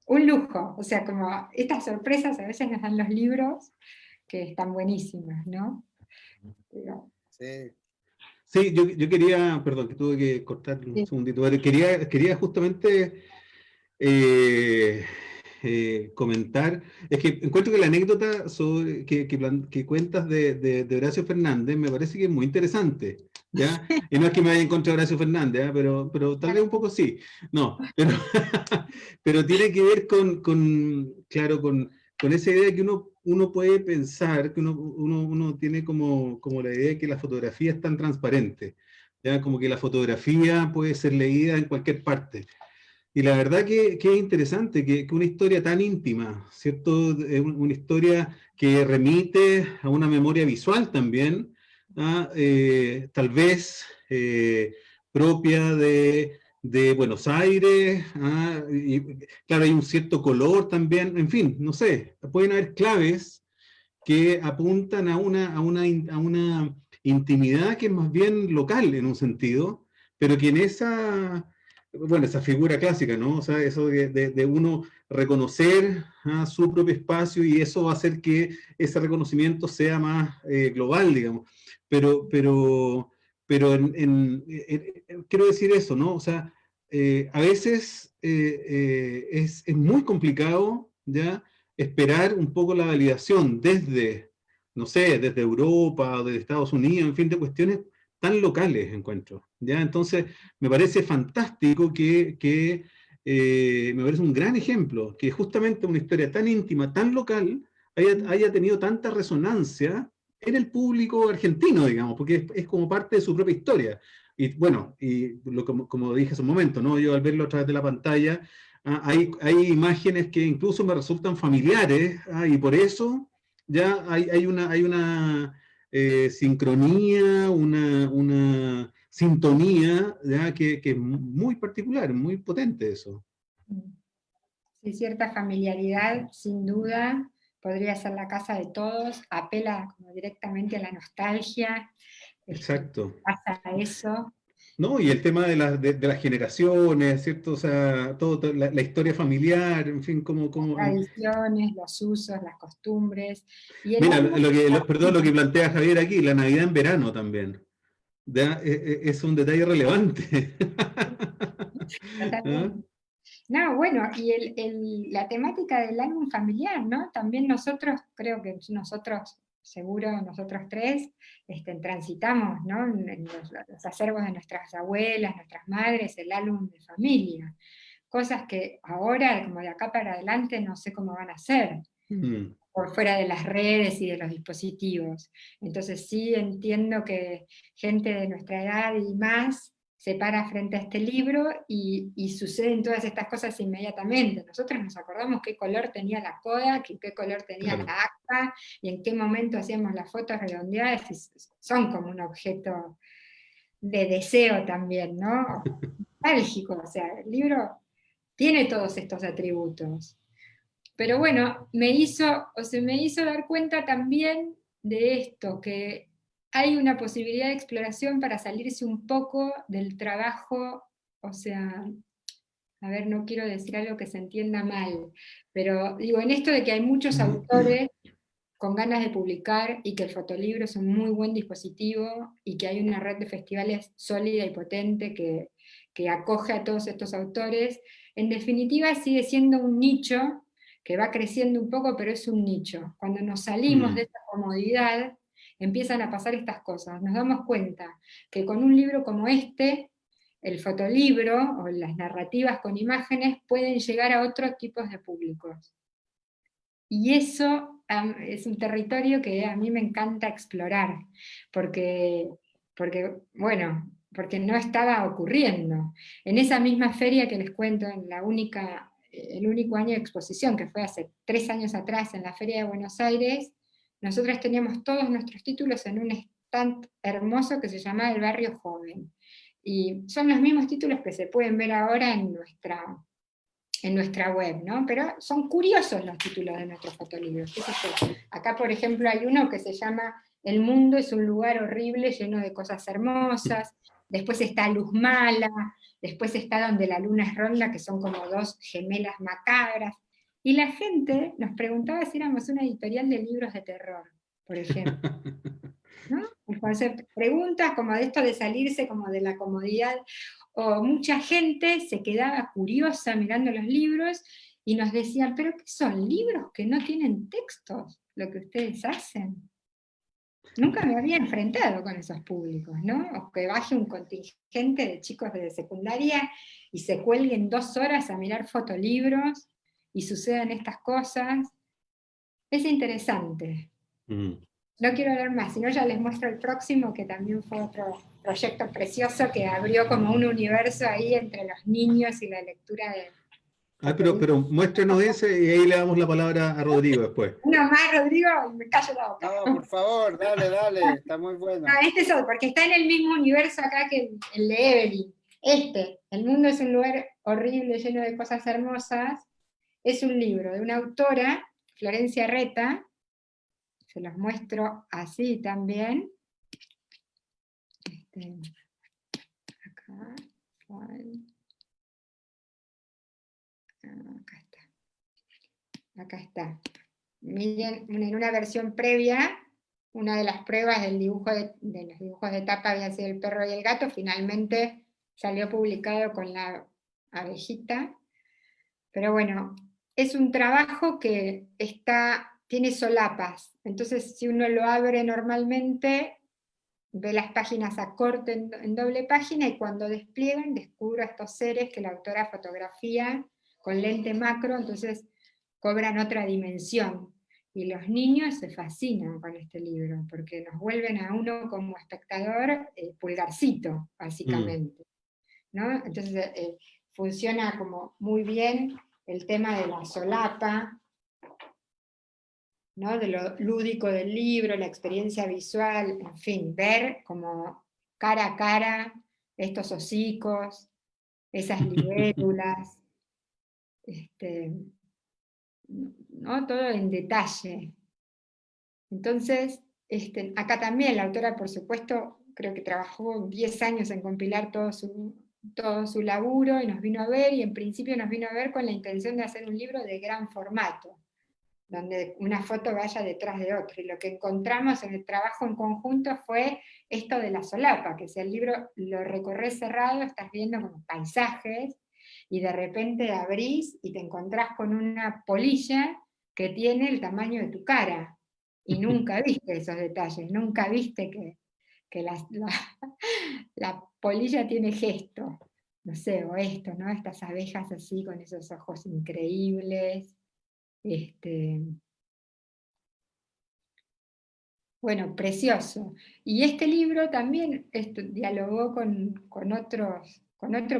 un lujo, o sea, como estas sorpresas a veces nos dan los libros, que están buenísimas, ¿no? Pero, Sí. Sí, yo quería, perdón, que tuve que cortar un sí. segundito, pero quería justamente eh, comentar, es que encuentro que la anécdota que cuentas de Horacio Fernández me parece que es muy interesante, ¿ya? Y no es que me vaya en contra de Horacio Fernández, ¿ah? Pero tal vez un poco sí, no, pero, pero tiene que ver claro, con esa idea que uno puede pensar, que uno tiene como la idea de que la fotografía es tan transparente, ¿ya? Como que la fotografía puede ser leída en cualquier parte. Y la verdad que es interesante que una historia tan íntima, ¿cierto? Una historia que remite a una memoria visual también, ¿ah? Tal vez propia de Buenos Aires, ¿ah? Y claro, hay un cierto color también, en fin, no sé, pueden haber claves que apuntan a una intimidad que es más bien local en un sentido, pero que en esa figura clásica, ¿no? O sea, eso de uno reconocer su propio espacio y eso va a hacer que ese reconocimiento sea más global, digamos. Pero quiero decir eso, ¿no? O sea, a veces es muy complicado, ¿ya? Esperar un poco la validación desde, no sé, desde Europa, desde Estados Unidos, en fin, de cuestiones tan locales, encuentro. ¿Ya? Entonces, me parece fantástico me parece un gran ejemplo, que justamente una historia tan íntima, tan local, haya tenido tanta resonancia en el público argentino, digamos, porque es como parte de su propia historia. Y bueno, como dije hace un momento, ¿no? Yo al verlo a través de la pantalla, hay imágenes que incluso me resultan familiares, y por eso ya hay una sincronía, una sintonía, ¿ya? Que es muy particular, muy potente eso. Sí, cierta familiaridad, sin duda, podría ser la casa de todos, apela como directamente a la nostalgia, Exacto. pasa eso. ¿No? Y el tema de las generaciones, ¿cierto? O sea, la historia familiar, en fin, Tradiciones, los usos, las costumbres. Y el Mira, álbum, perdón, lo que plantea Javier aquí, la Navidad en verano también. ¿Ya? Es un detalle relevante. ¿Ah? totalmente. No, bueno, y la temática del álbum familiar, ¿no? También nosotros, creo que nosotros, seguro nosotros tres, transitamos, ¿no? En los acervos de nuestras abuelas, nuestras madres, el álbum de familia. Cosas que ahora, como de acá para adelante, no sé cómo van a ser, Mm. por fuera de las redes y de los dispositivos. Entonces sí entiendo que gente de nuestra edad y más se para frente a este libro y suceden todas estas cosas inmediatamente. Nosotros nos acordamos qué color tenía la Kodak, qué color tenía Claro. la acta, y en qué momento hacíamos las fotos redondeadas, y son como un objeto de deseo también, ¿no? Nostálgico, o sea, el libro tiene todos estos atributos. Pero bueno, me hizo dar cuenta también de esto, que hay una posibilidad de exploración para salirse un poco del trabajo, o sea, a ver, no quiero decir algo que se entienda mal, pero digo, en esto de que hay muchos autores con ganas de publicar y que el fotolibro es un muy buen dispositivo y que hay una red de festivales sólida y potente que acoge a todos estos autores, en definitiva sigue siendo un nicho que va creciendo un poco, pero es un nicho. Cuando nos salimos de esa comodidad, empiezan a pasar estas cosas. Nos damos cuenta que con un libro como este, el fotolibro o las narrativas con imágenes pueden llegar a otros tipos de públicos. Y eso es un territorio que a mí me encanta explorar, porque no estaba ocurriendo. En esa misma feria que les cuento, en el único año de exposición, que fue hace 3 años atrás en la Feria de Buenos Aires, nosotros teníamos todos nuestros títulos en un stand hermoso que se llamaba El Barrio Joven. Y son los mismos títulos que se pueden ver ahora en nuestra web, ¿no? Pero son curiosos los títulos de nuestros fotolibros. Acá, por ejemplo, hay uno que se llama El mundo es un lugar horrible lleno de cosas hermosas, después está Luz Mala, después está Donde la luna es ronda, que son como 2 gemelas macabras, y la gente nos preguntaba si éramos una editorial de libros de terror, por ejemplo. ¿No? Entonces, preguntas como de esto de salirse como de la comodidad, o mucha gente se quedaba curiosa mirando los libros y nos decían, ¿pero qué son? ¿Libros que no tienen textos? Lo que ustedes hacen. Nunca me había enfrentado con esos públicos, ¿no? O que baje un contingente de chicos de secundaria y se cuelguen 2 horas a mirar fotolibros y sucedan estas cosas. Es interesante. No quiero hablar más, sino ya les muestro el próximo, que también fue otro proyecto precioso que abrió como un universo ahí entre los niños y la lectura de... Pero muéstrenos ese y ahí le damos la palabra a Rodrigo después. Uno más, Rodrigo, y me callo la boca. No, por favor, dale, está muy bueno. No, este es otro, porque está en el mismo universo acá que el de Evelyn. El mundo es un lugar horrible, lleno de cosas hermosas, es un libro de una autora, Florencia Reta, se los muestro así también. Acá, acá está. Miren, en una versión previa, una de las pruebas de los dibujos de tapa había sido El perro y el gato, finalmente salió publicado con la abejita. Pero bueno, es un trabajo que tiene solapas, entonces si uno lo abre normalmente, ve las páginas a corte en doble página, y cuando despliegan descubro a estos seres que la autora fotografía con lente macro, entonces cobran otra dimensión. Y los niños se fascinan con este libro, porque nos vuelven a uno como espectador pulgarcito, básicamente. ¿No? Entonces funciona como muy bien el tema de la solapa, ¿no? De lo lúdico del libro, la experiencia visual, en fin, ver como cara a cara estos hocicos, esas libélulas, ¿no? Todo en detalle. Entonces, acá también la autora, por supuesto, creo que trabajó 10 años en compilar todo su laburo, y nos vino a ver, y en principio nos vino a ver con la intención de hacer un libro de gran formato, donde una foto vaya detrás de otra, y lo que encontramos en el trabajo en conjunto fue esto de la solapa, que si el libro lo recorres cerrado, estás viendo como paisajes, y de repente abrís y te encontrás con una polilla que tiene el tamaño de tu cara, y nunca viste esos detalles, nunca viste que la polilla tiene gesto, no sé, o esto, ¿no? Estas abejas así con esos ojos increíbles. Bueno, precioso. Y este libro también dialogó con otro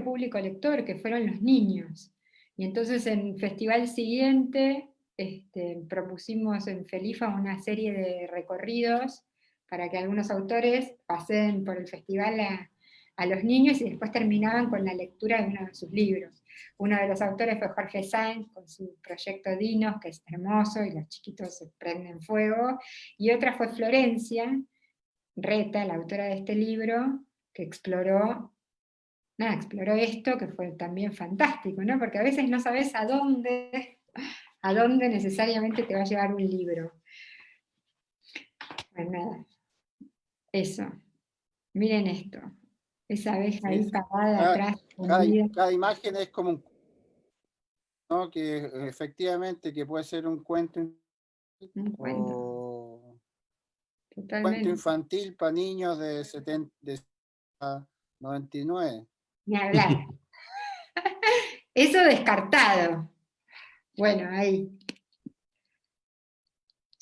público lector, que fueron los niños. Y entonces en el festival siguiente propusimos en Felifa una serie de recorridos para que algunos autores pasen por el festival a los niños, y después terminaban con la lectura de uno de sus libros. Uno de los autores fue Jorge Sáenz, con su proyecto Dinos, que es hermoso, y los chiquitos se prenden fuego, y otra fue Florencia Reta, la autora de este libro, que exploró esto, que fue también fantástico, ¿no? Porque a veces no sabes a dónde necesariamente te va a llevar un libro. Pues nada, eso. Miren esto. Esa abeja ahí Sí. parada atrás. escondida. Cada imagen es como un, ¿no? Que efectivamente que puede ser un cuento, Un cuento, o cuento totalmente. infantil para niños de 99. Ni hablar. Eso descartado. Bueno, ahí.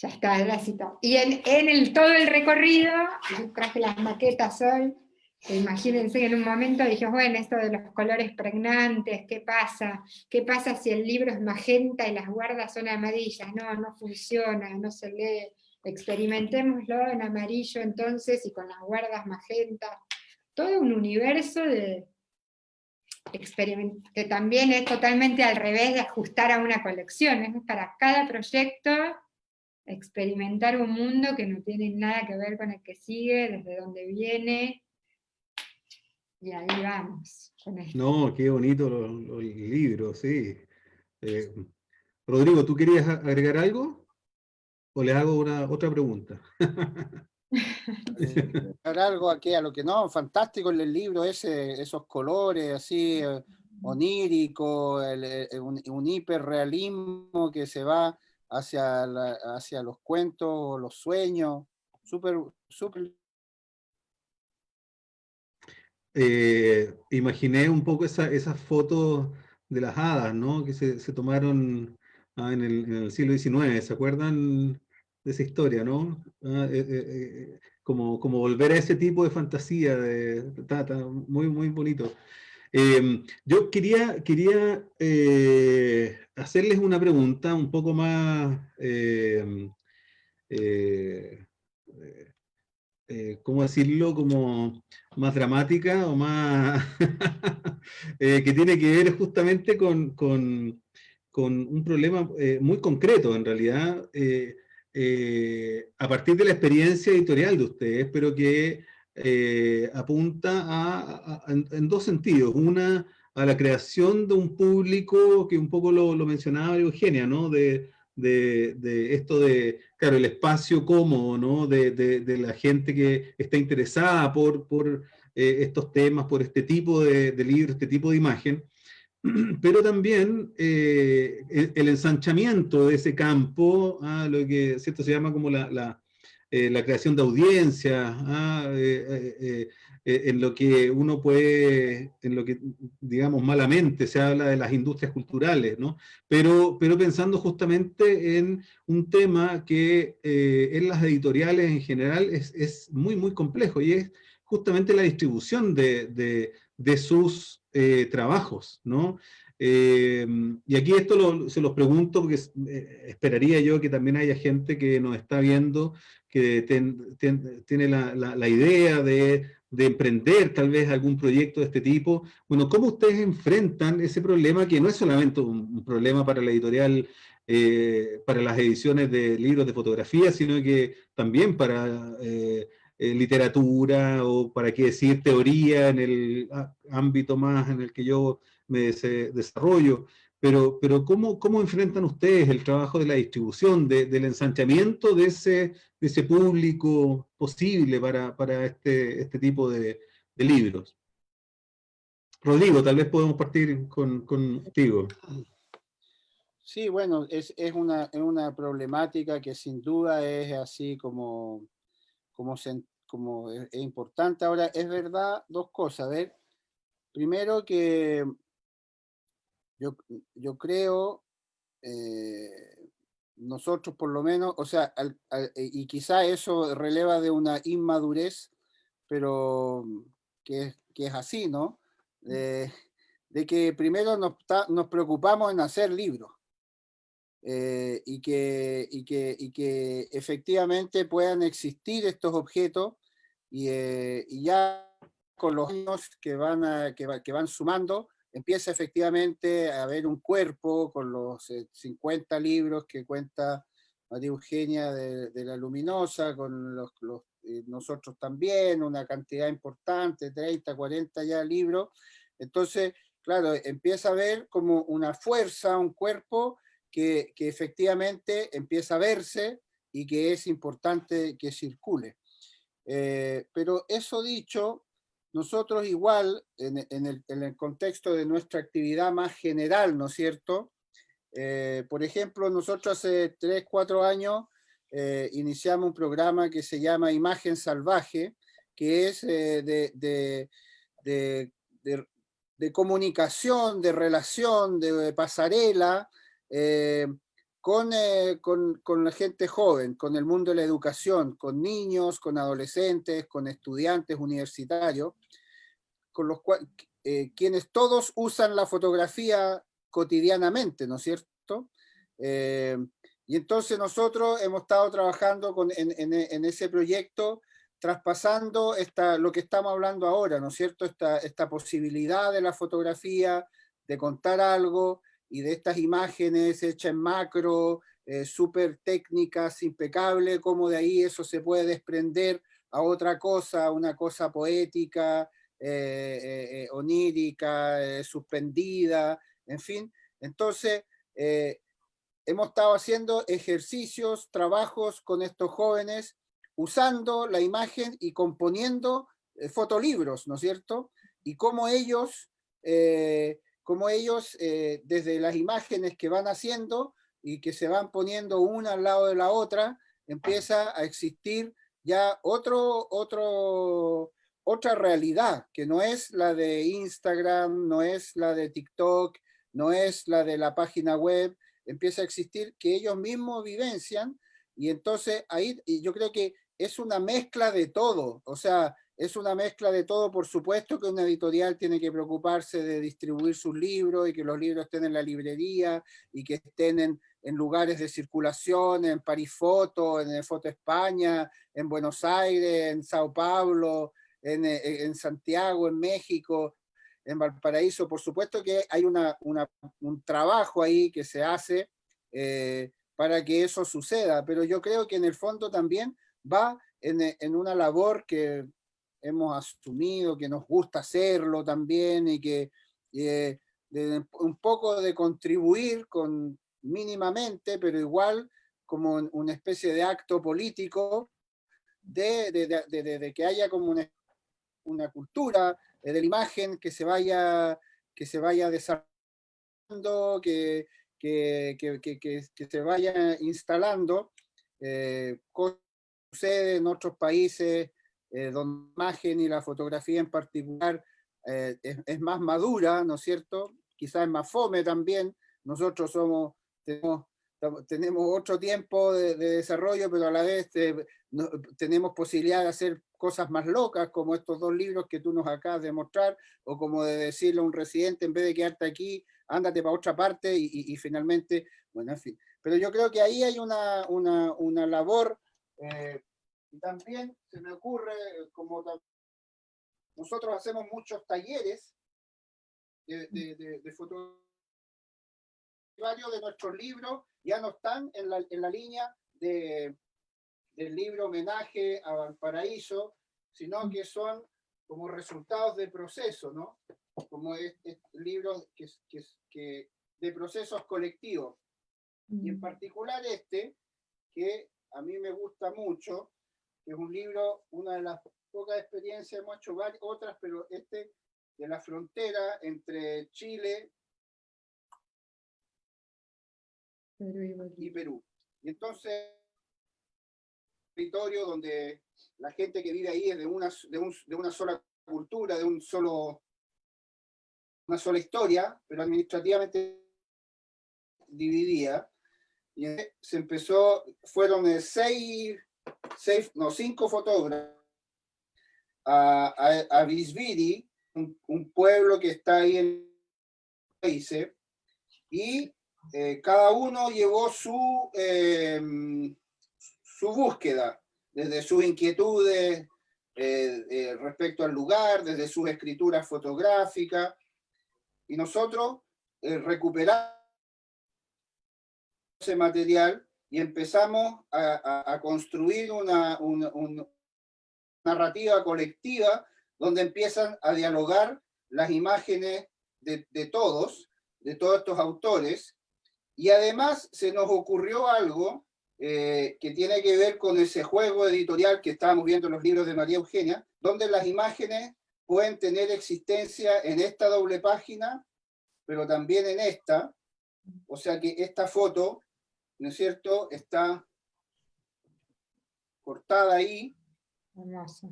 Ya está, la cita. Y todo el recorrido, yo traje las maquetas hoy, que imagínense que en un momento dije, bueno, esto de los colores pregnantes, ¿qué pasa? ¿Qué pasa si el libro es magenta y las guardas son amarillas? No funciona, no se lee. Experimentémoslo en amarillo entonces y con las guardas magenta. Todo un universo de que también es totalmente al revés de ajustar a una colección. Es para cada proyecto experimentar un mundo que no tiene nada que ver con el que sigue, desde donde viene, y ahí vamos con esto. No, qué bonito los libros, sí. Eh, Rodrigo, ¿tú querías agregar algo? ¿O les hago otra pregunta? Algo aquí a lo que no, fantástico en el libro esos colores así onírico, un hiperrealismo que se va hacia los cuentos, los sueños, súper. Imaginé un poco esas fotos de las hadas, ¿no? Que se tomaron en el siglo XIX, ¿se acuerdan de esa historia, no? Como volver a ese tipo de fantasía, está muy, muy bonito. Yo quería hacerles una pregunta un poco más, ¿cómo decirlo? Como más dramática o más que tiene que ver justamente con un problema muy concreto, en realidad, a partir de la experiencia editorial de ustedes, pero que apunta en dos sentidos. Una, a la creación de un público, que un poco lo mencionaba Eugenia, ¿no? De esto de, claro, el espacio cómodo, ¿no? De la gente que está interesada por estos temas, por este tipo de libro, este tipo de imagen, pero también el ensanchamiento de ese campo, lo que ¿cierto? Se llama como la creación de audiencias, en lo que uno puede, en lo que, digamos, malamente se habla de las industrias culturales, ¿no? Pero pensando justamente en un tema que en las editoriales en general es muy, muy complejo, y es justamente la distribución de sus trabajos, ¿no? Y aquí se los pregunto porque esperaría yo que también haya gente que nos está viendo, que tiene la idea de emprender tal vez algún proyecto de este tipo. Bueno, ¿cómo ustedes enfrentan ese problema que no es solamente un problema para la editorial, para las ediciones de libros de fotografía, sino que también para literatura, o para qué decir teoría en el ámbito más en el que yo me desarrollo? Pero ¿cómo enfrentan ustedes el trabajo de la distribución, del ensanchamiento de ese público posible para este tipo de libros? Rodrigo, tal vez podemos partir contigo. Sí, bueno, es una problemática que sin duda es así como es importante. Ahora, es verdad dos cosas. A ver, primero que yo creo, nosotros por lo menos, o sea, y quizá eso releva de una inmadurez, pero que es así, ¿no? De que primero nos preocupamos en hacer libros. Y que efectivamente puedan existir estos objetos, y ya con los años que van sumando, empieza efectivamente a haber un cuerpo con los 50 libros que cuenta María Eugenia de La Luminosa, con nosotros también, una cantidad importante, 30, 40 ya libros. Entonces, claro, empieza a haber como una fuerza, un cuerpo que efectivamente empieza a verse y que es importante que circule. Pero eso dicho, nosotros igual, en el contexto de nuestra actividad más general, ¿no es cierto? Por ejemplo, nosotros hace 3, 4 años iniciamos un programa que se llama Imagen Salvaje, que es de comunicación, de relación, de pasarela, con la gente joven, con el mundo de la educación, con niños, con adolescentes, con estudiantes universitarios, con los cuales, quienes todos usan la fotografía cotidianamente, ¿no es cierto? Y entonces nosotros hemos estado trabajando en ese proyecto, traspasando lo que estamos hablando ahora, ¿no es cierto? Esta posibilidad de la fotografía, de contar algo, y de estas imágenes hechas en macro, súper técnicas, impecables, cómo de ahí eso se puede desprender a otra cosa, una cosa poética, onírica, suspendida, en fin. Entonces, hemos estado haciendo ejercicios, trabajos con estos jóvenes, usando la imagen y componiendo fotolibros, ¿no es cierto? Y cómo ellos, desde las imágenes que van haciendo y que se van poniendo una al lado de la otra, empieza a existir ya otra realidad, que no es la de Instagram, no es la de TikTok, no es la de la página web, empieza a existir que ellos mismos vivencian, y entonces ahí yo creo que es una mezcla de todo, o sea, es una mezcla de todo. Por supuesto que una editorial tiene que preocuparse de distribuir sus libros y que los libros estén en la librería y que estén en lugares de circulación, en París Foto, en Foto España, en Buenos Aires, en Sao Paulo, en Santiago, en México, en Valparaíso. Por supuesto que hay un trabajo ahí que se hace para que eso suceda, pero yo creo que en el fondo también va en una labor que hemos asumido, que nos gusta hacerlo también, y que un poco de contribuir mínimamente, pero igual como una especie de acto político, de que haya como una cultura de la imagen que se vaya desarrollando, que se vaya instalando, cosa que sucede en otros países donde la imagen y la fotografía en particular es más madura, ¿no es cierto? Quizás es más fome también. Nosotros tenemos otro tiempo de desarrollo, pero a la vez tenemos posibilidad de hacer cosas más locas, como estos 2 libros que tú nos acabas de mostrar, o como de decirle a un residente, en vez de quedarte aquí, ándate para otra parte, y finalmente, bueno, en fin. Pero yo creo que ahí hay una labor, y también se me ocurre, como nosotros hacemos muchos talleres de fotografía. Varios de nuestros libros ya no están en la línea del libro Homenaje a Valparaíso, sino que son como resultados de proceso, ¿no? Como libros de procesos colectivos. Y en particular que a mí me gusta mucho, que es un libro, una de las pocas experiencias, hemos hecho otras, pero de la frontera entre Chile y Perú. Y entonces, territorio donde la gente que vive ahí es de una sola cultura, una sola historia, pero administrativamente dividida. Y se empezó, fueron 5 fotógrafos a Visviri, un pueblo que está ahí en el país, y cada uno llevó su búsqueda, desde sus inquietudes respecto al lugar, desde sus escrituras fotográficas, y nosotros recuperamos ese material y empezamos a construir una narrativa colectiva donde empiezan a dialogar las imágenes de todos estos autores, y además se nos ocurrió algo que tiene que ver con ese juego editorial que estábamos viendo en los libros de María Eugenia, donde las imágenes pueden tener existencia en esta doble página, pero también en esta, o sea que esta foto, ¿no es cierto?, está cortada ahí, Hermoso.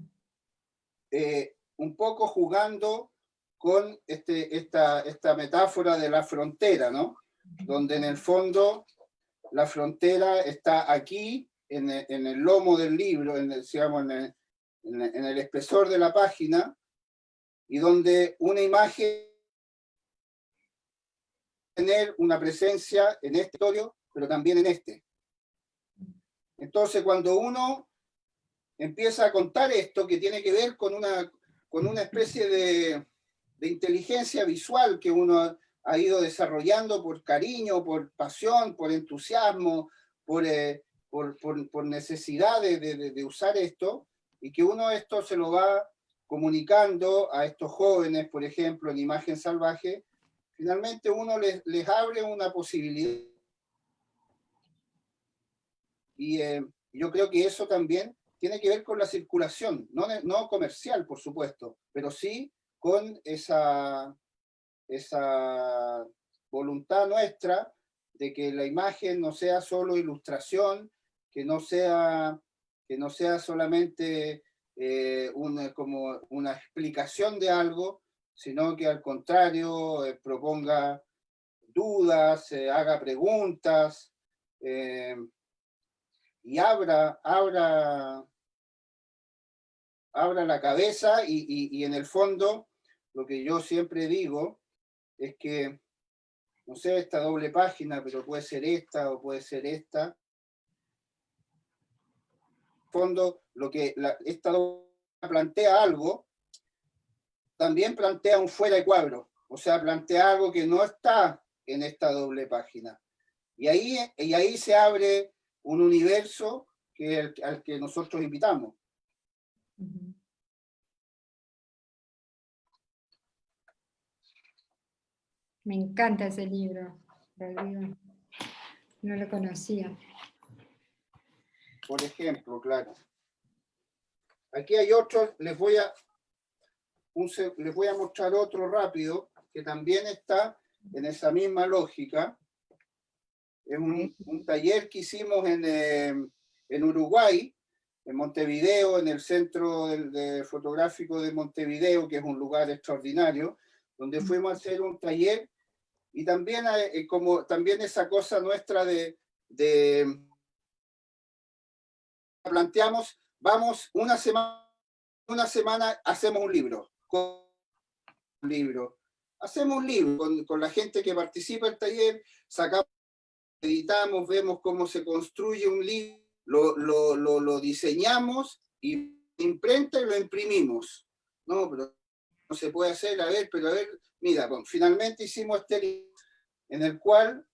un poco jugando con esta metáfora de la frontera, ¿no? Donde en el fondo la frontera está aquí, en el lomo del libro, digamos, en el espesor de la página, y donde una imagen tener una presencia en este territorio, pero también en este. Entonces, cuando uno empieza a contar esto, que tiene que ver con una especie de inteligencia visual que uno ha ido desarrollando por cariño, por pasión, por entusiasmo, por necesidad de usar esto, y que uno esto se lo va comunicando a estos jóvenes, por ejemplo, en Imagen Salvaje, finalmente uno les abre una posibilidad. Y yo creo que eso también tiene que ver con la circulación, no comercial, por supuesto, pero sí con esa voluntad nuestra de que la imagen no sea solo ilustración, que no sea solamente como una explicación de algo, sino que al contrario proponga dudas, haga preguntas, y abra la cabeza, y en el fondo lo que yo siempre digo es que, no sé, esta doble página, pero puede ser esta o puede ser esta. En el fondo, esta doble plantea algo, también plantea un fuera de cuadro, o sea, plantea algo que no está en esta doble página. Y ahí se abre un universo al que nosotros invitamos. Me encanta ese libro, Rodrigo. No lo conocía. Por ejemplo, claro. Aquí hay otros, les voy a mostrar otro rápido, que también está en esa misma lógica. Es un taller que hicimos en Uruguay, en Montevideo, en el Centro Fotográfico de Montevideo, que es un lugar extraordinario, donde fuimos a hacer un taller, y también también esa cosa nuestra de planteamos, vamos una semana hacemos un libro, hacemos un libro con la gente que participa del taller, sacamos, editamos, vemos cómo se construye un libro, lo diseñamos, y imprenta y lo imprimimos. No, pero no se puede hacer, pero mira, bueno, finalmente hicimos este libro en el cual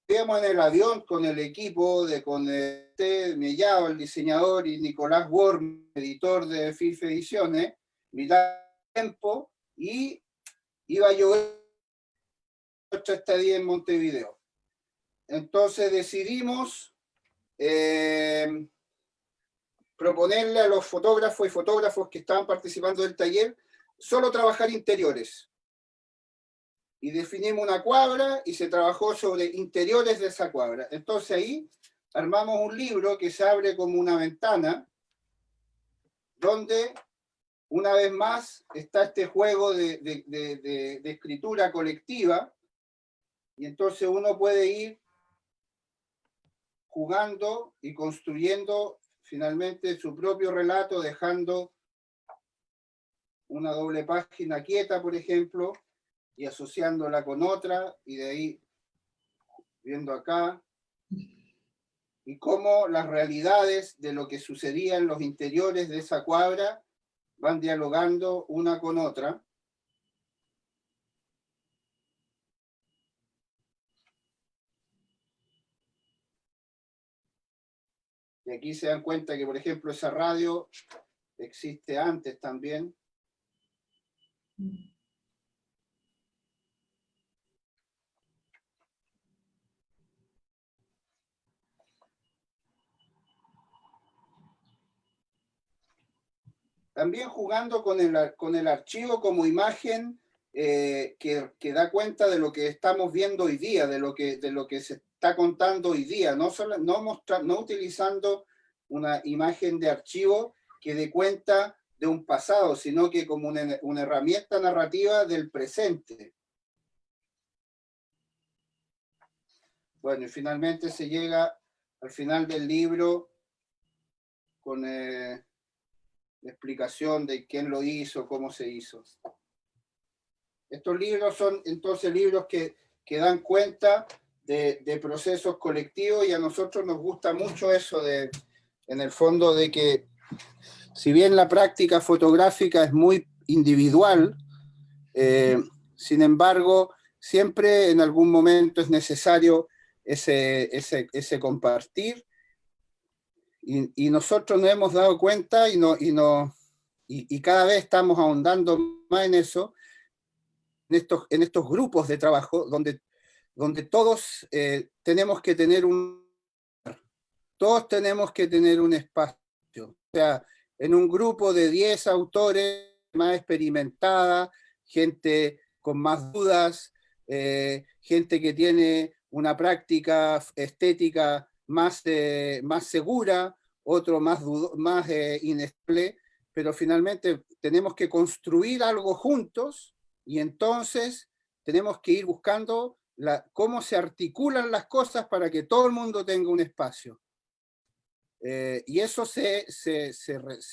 íbamos en el avión con el equipo, con Mellado, el diseñador, y Nicolás Worm, editor de FIF Ediciones, mitad tiempo, y iba a llover nuestra estadía en Montevideo. Entonces decidimos proponerle a los fotógrafos y fotógrafos que estaban participando del taller solo trabajar interiores. Y definimos una cuadra y se trabajó sobre interiores de esa cuadra. Entonces ahí armamos un libro que se abre como una ventana, donde una vez más está este juego de escritura colectiva, y entonces uno puede ir jugando y construyendo finalmente su propio relato, dejando una doble página quieta, por ejemplo, y asociándola con otra, y de ahí viendo acá, y cómo las realidades de lo que sucedía en los interiores de esa cuadra van dialogando una con otra. Y aquí se dan cuenta que, por ejemplo, esa radio existe antes también. También jugando con el archivo como imagen que da cuenta de lo que estamos viendo hoy día, de lo que se está contando hoy día, no utilizando una imagen de archivo que dé cuenta de un pasado, sino que como una herramienta narrativa del presente. Bueno, y finalmente se llega al final del libro con la explicación de quién lo hizo, cómo se hizo. Estos libros son entonces libros que dan cuenta de procesos colectivos, y a nosotros nos gusta mucho eso en el fondo, de que si bien la práctica fotográfica es muy individual, sin embargo, siempre en algún momento es necesario ese compartir, y nosotros nos hemos dado cuenta y cada vez estamos ahondando más en eso, en estos grupos de trabajo donde todos tenemos que tener un espacio. O sea, en un grupo de 10 autores más experimentada, gente con más dudas, gente que tiene una práctica estética más segura, otro más inestable, pero finalmente tenemos que construir algo juntos, y entonces tenemos que ir buscando cómo se articulan las cosas para que todo el mundo tenga un espacio. Y eso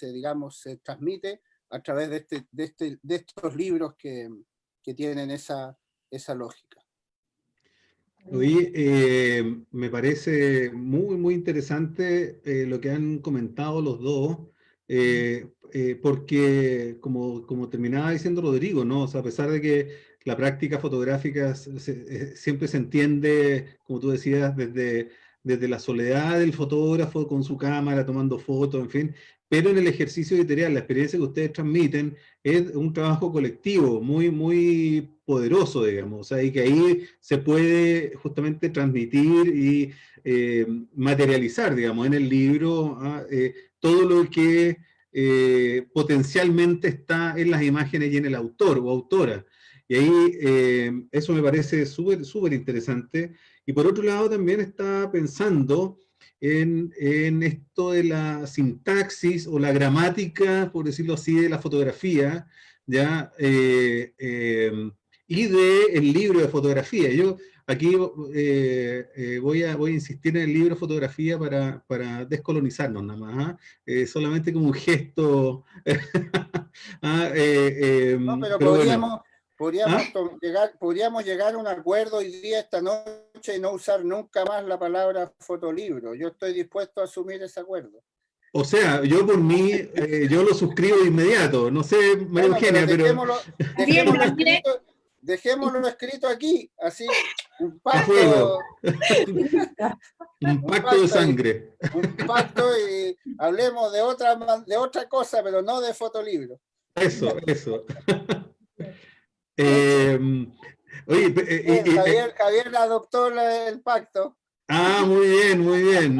digamos, se transmite a través de estos libros que tienen esa lógica. Oye, me parece muy, muy interesante lo que han comentado los dos, porque como terminaba diciendo Rodrigo, ¿no? O sea, a pesar de que la práctica fotográfica siempre se entiende, como tú decías, desde la soledad del fotógrafo con su cámara tomando fotos, en fin, pero en el ejercicio editorial, la experiencia que ustedes transmiten es un trabajo colectivo muy, muy poderoso, digamos, o sea, y que ahí se puede justamente transmitir y materializar, digamos, en el libro todo lo que potencialmente está en las imágenes y en el autor o autora. Y ahí eso me parece súper, súper interesante. Y por otro lado también está pensando en esto de la sintaxis o la gramática, por decirlo así, de la fotografía, ¿ya? Y del libro de fotografía. Yo aquí voy a insistir en el libro de fotografía para descolonizarnos nada más, solamente como un gesto. No, pero bueno. podríamos llegar a un acuerdo hoy día, esta noche, y no usar nunca más la palabra fotolibro. Yo estoy dispuesto a asumir ese acuerdo. O sea, yo por mí, yo lo suscribo de inmediato. No sé, María Eugenia, pero... Dejémoslo escrito aquí, así, un pacto. A fuego. un pacto de sangre. Un pacto, y hablemos de otra cosa, pero no de fotolibro. Eso. Javier adoptó el pacto. Ah, muy bien.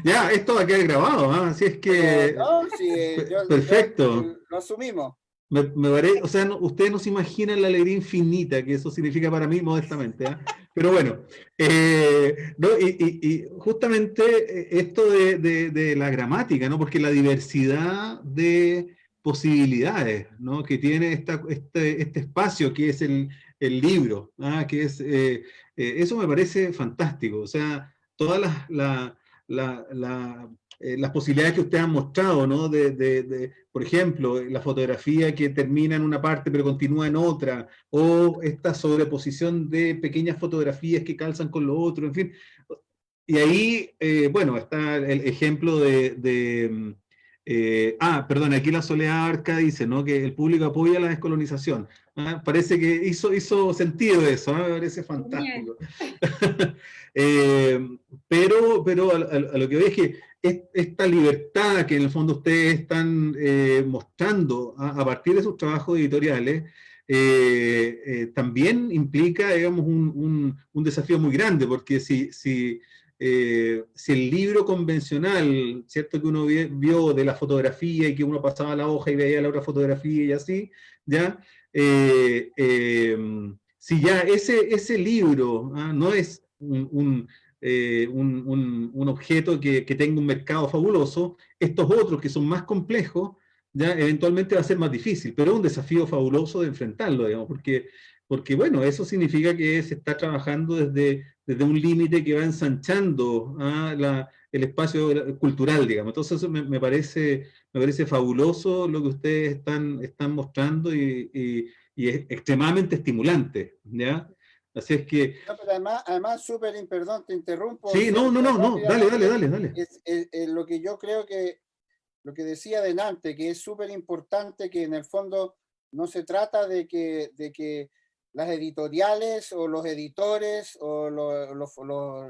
Ya, esto va a quedar grabado, ¿eh? Así es que... perfecto. Lo asumimos. O sea, ustedes no se imaginan la alegría infinita que eso significa para mí, modestamente, ¿eh? Pero bueno, y justamente esto de la gramática, ¿no? Porque la diversidad de posibilidades, ¿no? Que tiene este espacio que es el libro, ¿ah? Que es, eso me parece fantástico. O sea, todas las posibilidades que ustedes han mostrado, ¿no? Por ejemplo, la fotografía que termina en una parte pero continúa en otra, o esta sobreposición de pequeñas fotografías que calzan con lo otro, en fin. Y ahí, bueno, está el ejemplo perdón, aquí la Soledad Arca dice, ¿no? Que el público apoya la descolonización. Parece que hizo sentido eso, me parece fantástico. Pero a lo que veo es que esta libertad que en el fondo ustedes están mostrando a partir de sus trabajos editoriales, también implica, digamos, un desafío muy grande, porque si el libro convencional, ¿cierto? Que uno vio de la fotografía y que uno pasaba la hoja y veía la otra fotografía y así, ¿ya? Si ya ese libro no es un objeto que tenga un mercado fabuloso, estos otros que son más complejos, ya eventualmente va a ser más difícil, pero es un desafío fabuloso de enfrentarlo, digamos, porque bueno, eso significa que se está trabajando desde un límite que va ensanchando el espacio cultural, digamos. Entonces eso me parece fabuloso lo que ustedes están mostrando y es extremadamente estimulante, ¿ya? Así es que... No, pero además súper, perdón, te interrumpo. Sí, no, dale. Es lo que yo creo que, lo que decía delante, que es súper importante, que en el fondo no se trata de que las editoriales o los editores o los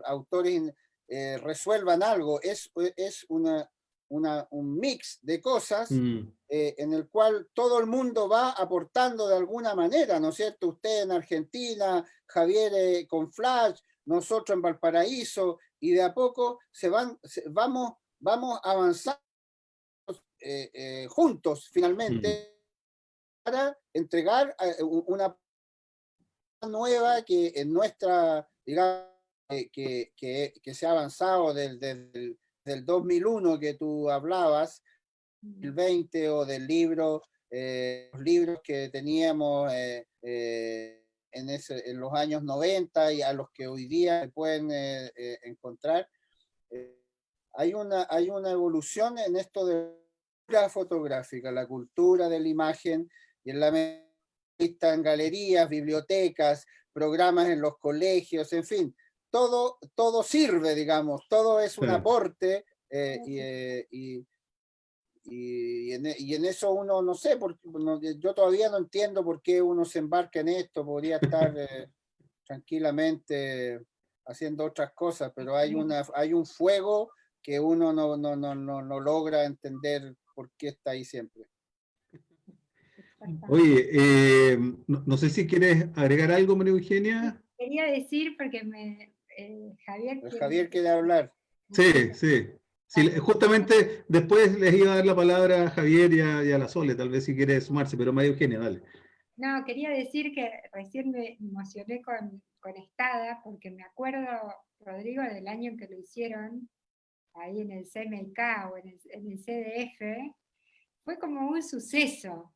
autores resuelvan algo, es un mix de cosas en el cual todo el mundo va aportando de alguna manera, ¿no es cierto? Usted en Argentina, Javier con Flash, nosotros en Valparaíso, y de a poco vamos avanzando juntos finalmente para entregar una nueva que en nuestra, digamos, que se ha avanzado del 2001 que tú hablabas, el 20 o del libro, los libros que teníamos en los años 90 y a los que hoy día se pueden encontrar. Hay una evolución en esto de la fotográfica, la cultura de la imagen, y en la vista en galerías, bibliotecas, programas en los colegios, en fin, todo sirve, digamos, todo es un aporte y en eso uno, no sé, yo todavía no entiendo por qué uno se embarca en esto, podría estar tranquilamente haciendo otras cosas, pero hay un fuego que uno no logra entender por qué está ahí siempre. Oye, no sé si quieres agregar algo, María Eugenia. Quería decir, porque Javier quiere hablar. Sí, justamente después les iba a dar la palabra a Javier y a la Sole, tal vez si quiere sumarse, pero María Eugenia, dale. No, quería decir que recién me emocioné con Estada, porque me acuerdo, Rodrigo, del año en que lo hicieron, ahí en el CMYK o en el CDF, fue como un suceso.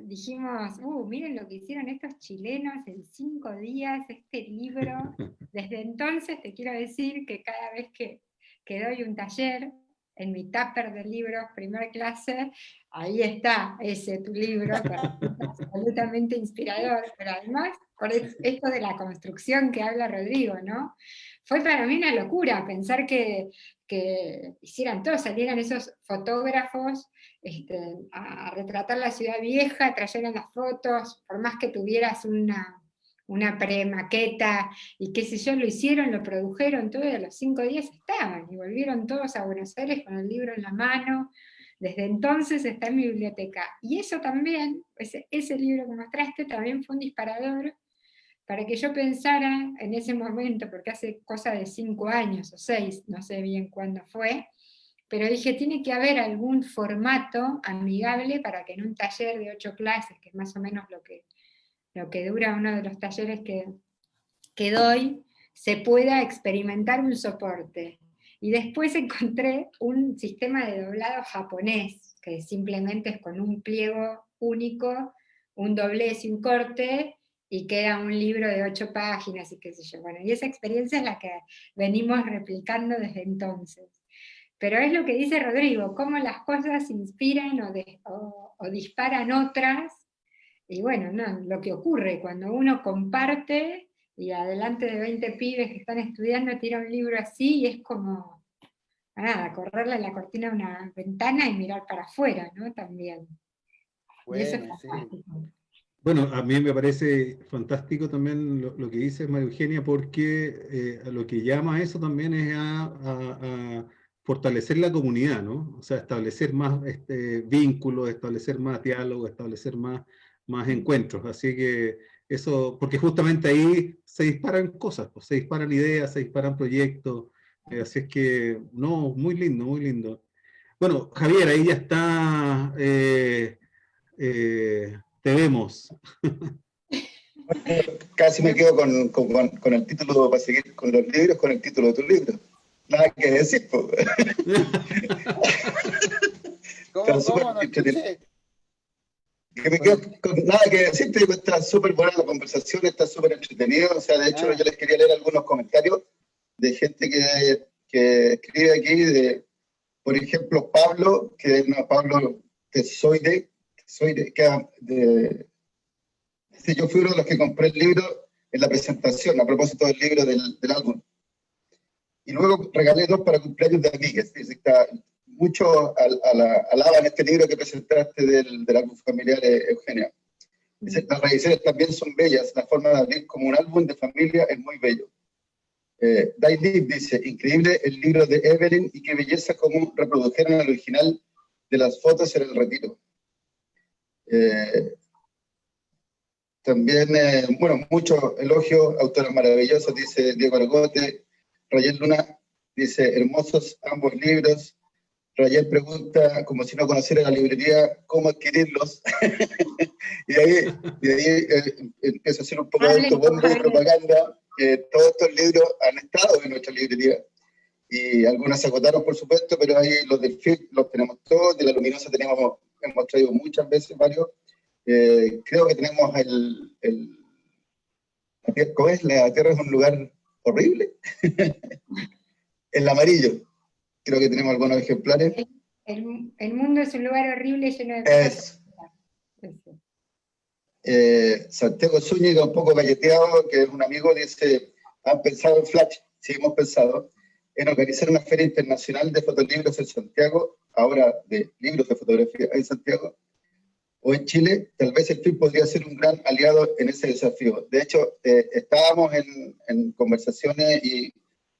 Dijimos, miren lo que hicieron estos chilenos en 5 días, este libro. Desde entonces te quiero decir que cada vez que doy un taller, en mi tupper de libros, primer clase, ahí está tu libro, absolutamente inspirador, pero además, por esto de la construcción que habla Rodrigo, ¿no? Fue para mí una locura pensar que hicieran todo, salieran esos fotógrafos a retratar la ciudad vieja, trajeran las fotos, por más que tuvieras una pre-maqueta y qué sé yo, lo hicieron, lo produjeron todo, y a los 5 días estaban, y volvieron todos a Buenos Aires con el libro en la mano. Desde entonces está en mi biblioteca. Y eso también, ese libro que mostraste, también fue un disparador para que yo pensara en ese momento, porque hace cosa de 5 años o 6, no sé bien cuándo fue, pero dije, tiene que haber algún formato amigable para que en un taller de 8 clases, que es más o menos lo que dura uno de los talleres que doy, se pueda experimentar un soporte. Y después encontré un sistema de doblado japonés, que simplemente es con un pliego único, un doblez y un corte, y queda un libro de 8 páginas y qué sé yo. Bueno, y esa experiencia es la que venimos replicando desde entonces. Pero es lo que dice Rodrigo, cómo las cosas inspiran o disparan otras, y bueno, no, lo que ocurre cuando uno comparte y adelante de 20 pibes que están estudiando tira un libro así y es como, nada, correrle la cortina a una ventana y mirar para afuera, ¿no? También. Bueno, y eso es fantástico. Bueno, a mí me parece fantástico también lo que dice María Eugenia, porque lo que llama a eso también es fortalecer la comunidad, ¿no? O sea, establecer más vínculos, establecer más diálogo, establecer más encuentros. Así que eso, porque justamente ahí se disparan cosas, pues, se disparan ideas, se disparan proyectos. Así es que, no, muy lindo, muy lindo. Bueno, Javier, ahí ya está, te vemos. Casi me quedo con el título, para seguir con los libros, con el título de tu libro. Nada que decir, pues. Está súper ¿Cómo? No entretenido. escuché. Que me quedo con nada que decir, te digo, está súper buena la conversación, está súper entretenido. O sea, de hecho, Ah, yo les quería leer algunos comentarios de gente que escribe aquí, por ejemplo, Pablo, que es Pablo Tesoide, dice, yo fui uno de los que compré el libro en la presentación, a propósito del libro del álbum. Y luego regalé 2 para cumpleaños de amigas. Muchos alaban este libro que presentaste del álbum familiar, Eugenia. Dice, las revisiones también son bellas, la forma de abrir como un álbum de familia es muy bello. Dailib dice, increíble el libro de Evelyn y qué belleza cómo reprodujeron el original de las fotos en el retiro. También, bueno, muchos elogios, autores maravillosos, dice Diego Argote. Rayel Luna dice, hermosos ambos libros. Rayel pregunta, como si no conociera la librería, ¿cómo adquirirlos? y ahí empiezo a hacer un poco de autobombo y propaganda. Todos estos libros han estado en nuestra librería. Y algunas se agotaron, por supuesto, pero ahí los del FIT los tenemos todos. De la Luminosa hemos traído muchas veces varios. Creo que tenemos ¿cómo es? La Tierra es un lugar horrible. El amarillo. Creo que tenemos algunos ejemplares. El mundo es un lugar horrible lleno de cosas. Santiago Zúñiga, un poco galleteado, que es un amigo, dice, ¿han pensado en Flash? Sí, hemos pensado en organizar una feria internacional de fotolibros en Santiago, ahora de libros de fotografía en Santiago, o en Chile. Tal vez el FIT podría ser un gran aliado en ese desafío. De hecho, estábamos en conversaciones y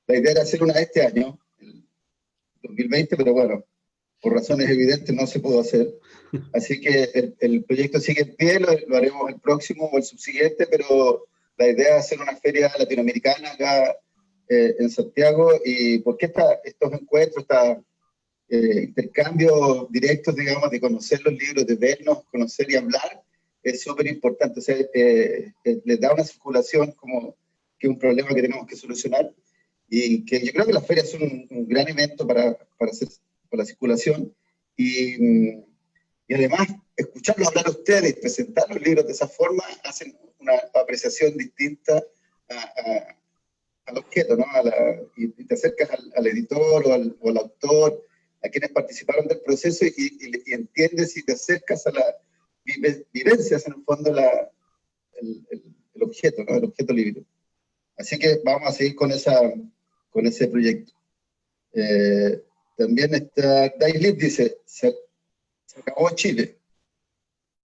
la idea era hacer una este año, el 2020, pero bueno, por razones evidentes no se pudo hacer. Así que el proyecto sigue en pie, lo haremos el próximo o el subsiguiente, pero la idea es hacer una feria latinoamericana acá en Santiago. ¿Y por qué estos encuentros, intercambios directos, digamos, de conocer los libros, de vernos, conocer y hablar? Es súper importante. O sea, les da una circulación como que es un problema que tenemos que solucionar. Y que yo creo que las ferias son un gran evento para la circulación. Y además, escucharlos hablar a ustedes, presentar los libros de esa forma, hacen una apreciación distinta al objeto, ¿no? Y te acercas al editor o al autor, a quienes participaron del proceso y entiendes y te acercas a las vivencias, en el fondo, el objeto, ¿no? El objeto libro. Así que vamos a seguir con ese proyecto. También está Dailib, dice, se acabó Chile,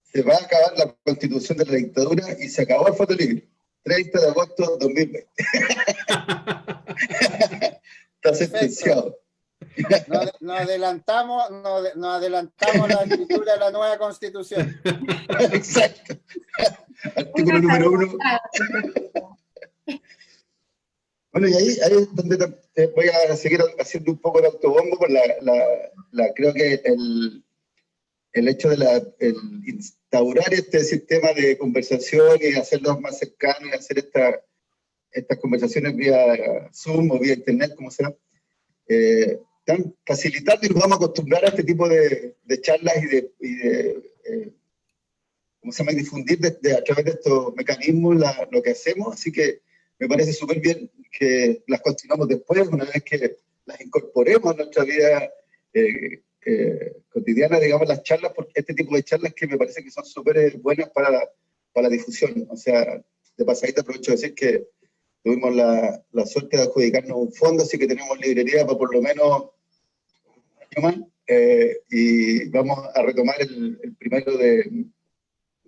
se va a acabar la constitución de la dictadura y se acabó el fotolibro. 30 de agosto de 2020. Está sentenciado. Nos adelantamos la escritura de la nueva constitución. Exacto. Artículo número 1. Bueno, y ahí es donde voy a seguir haciendo un poco el autobombo, por creo que el hecho de instaurar este sistema de conversación y hacerlos más cercanos y hacer estas conversaciones vía Zoom o vía Internet, como sea, facilitar y nos vamos a acostumbrar a este tipo de charlas y de ¿cómo se llama? Difundir a través de estos mecanismos lo que hacemos. Así que me parece súper bien que las continuamos después, una vez que las incorporemos a nuestra vida cotidiana, digamos, las charlas, porque este tipo de charlas que me parece que son súper buenas para la difusión. O sea, de pasadita aprovecho de decir que tuvimos la suerte de adjudicarnos un fondo, así que tenemos librería para por lo menos un año más, y vamos a retomar el 1 de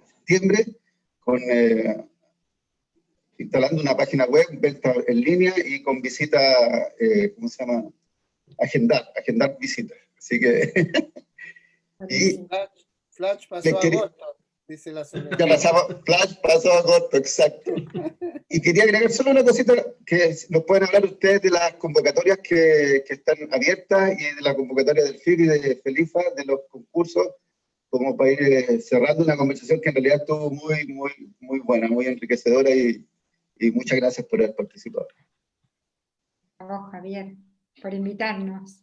septiembre con instalando una página web, venta en línea y con visita, ¿cómo se llama? agendar visitas. Así que, y Flash pasó agosto, dice la Soledad. ya Flash pasó agosto, exacto. Y quería agregar solo una cosita, que nos pueden hablar ustedes de las convocatorias que están abiertas y de la convocatoria del FIC y de Felifa, de los concursos, como para ir cerrando una conversación que en realidad estuvo muy buena, muy enriquecedora, y muchas gracias por haber participado. A vos, Javier, por invitarnos.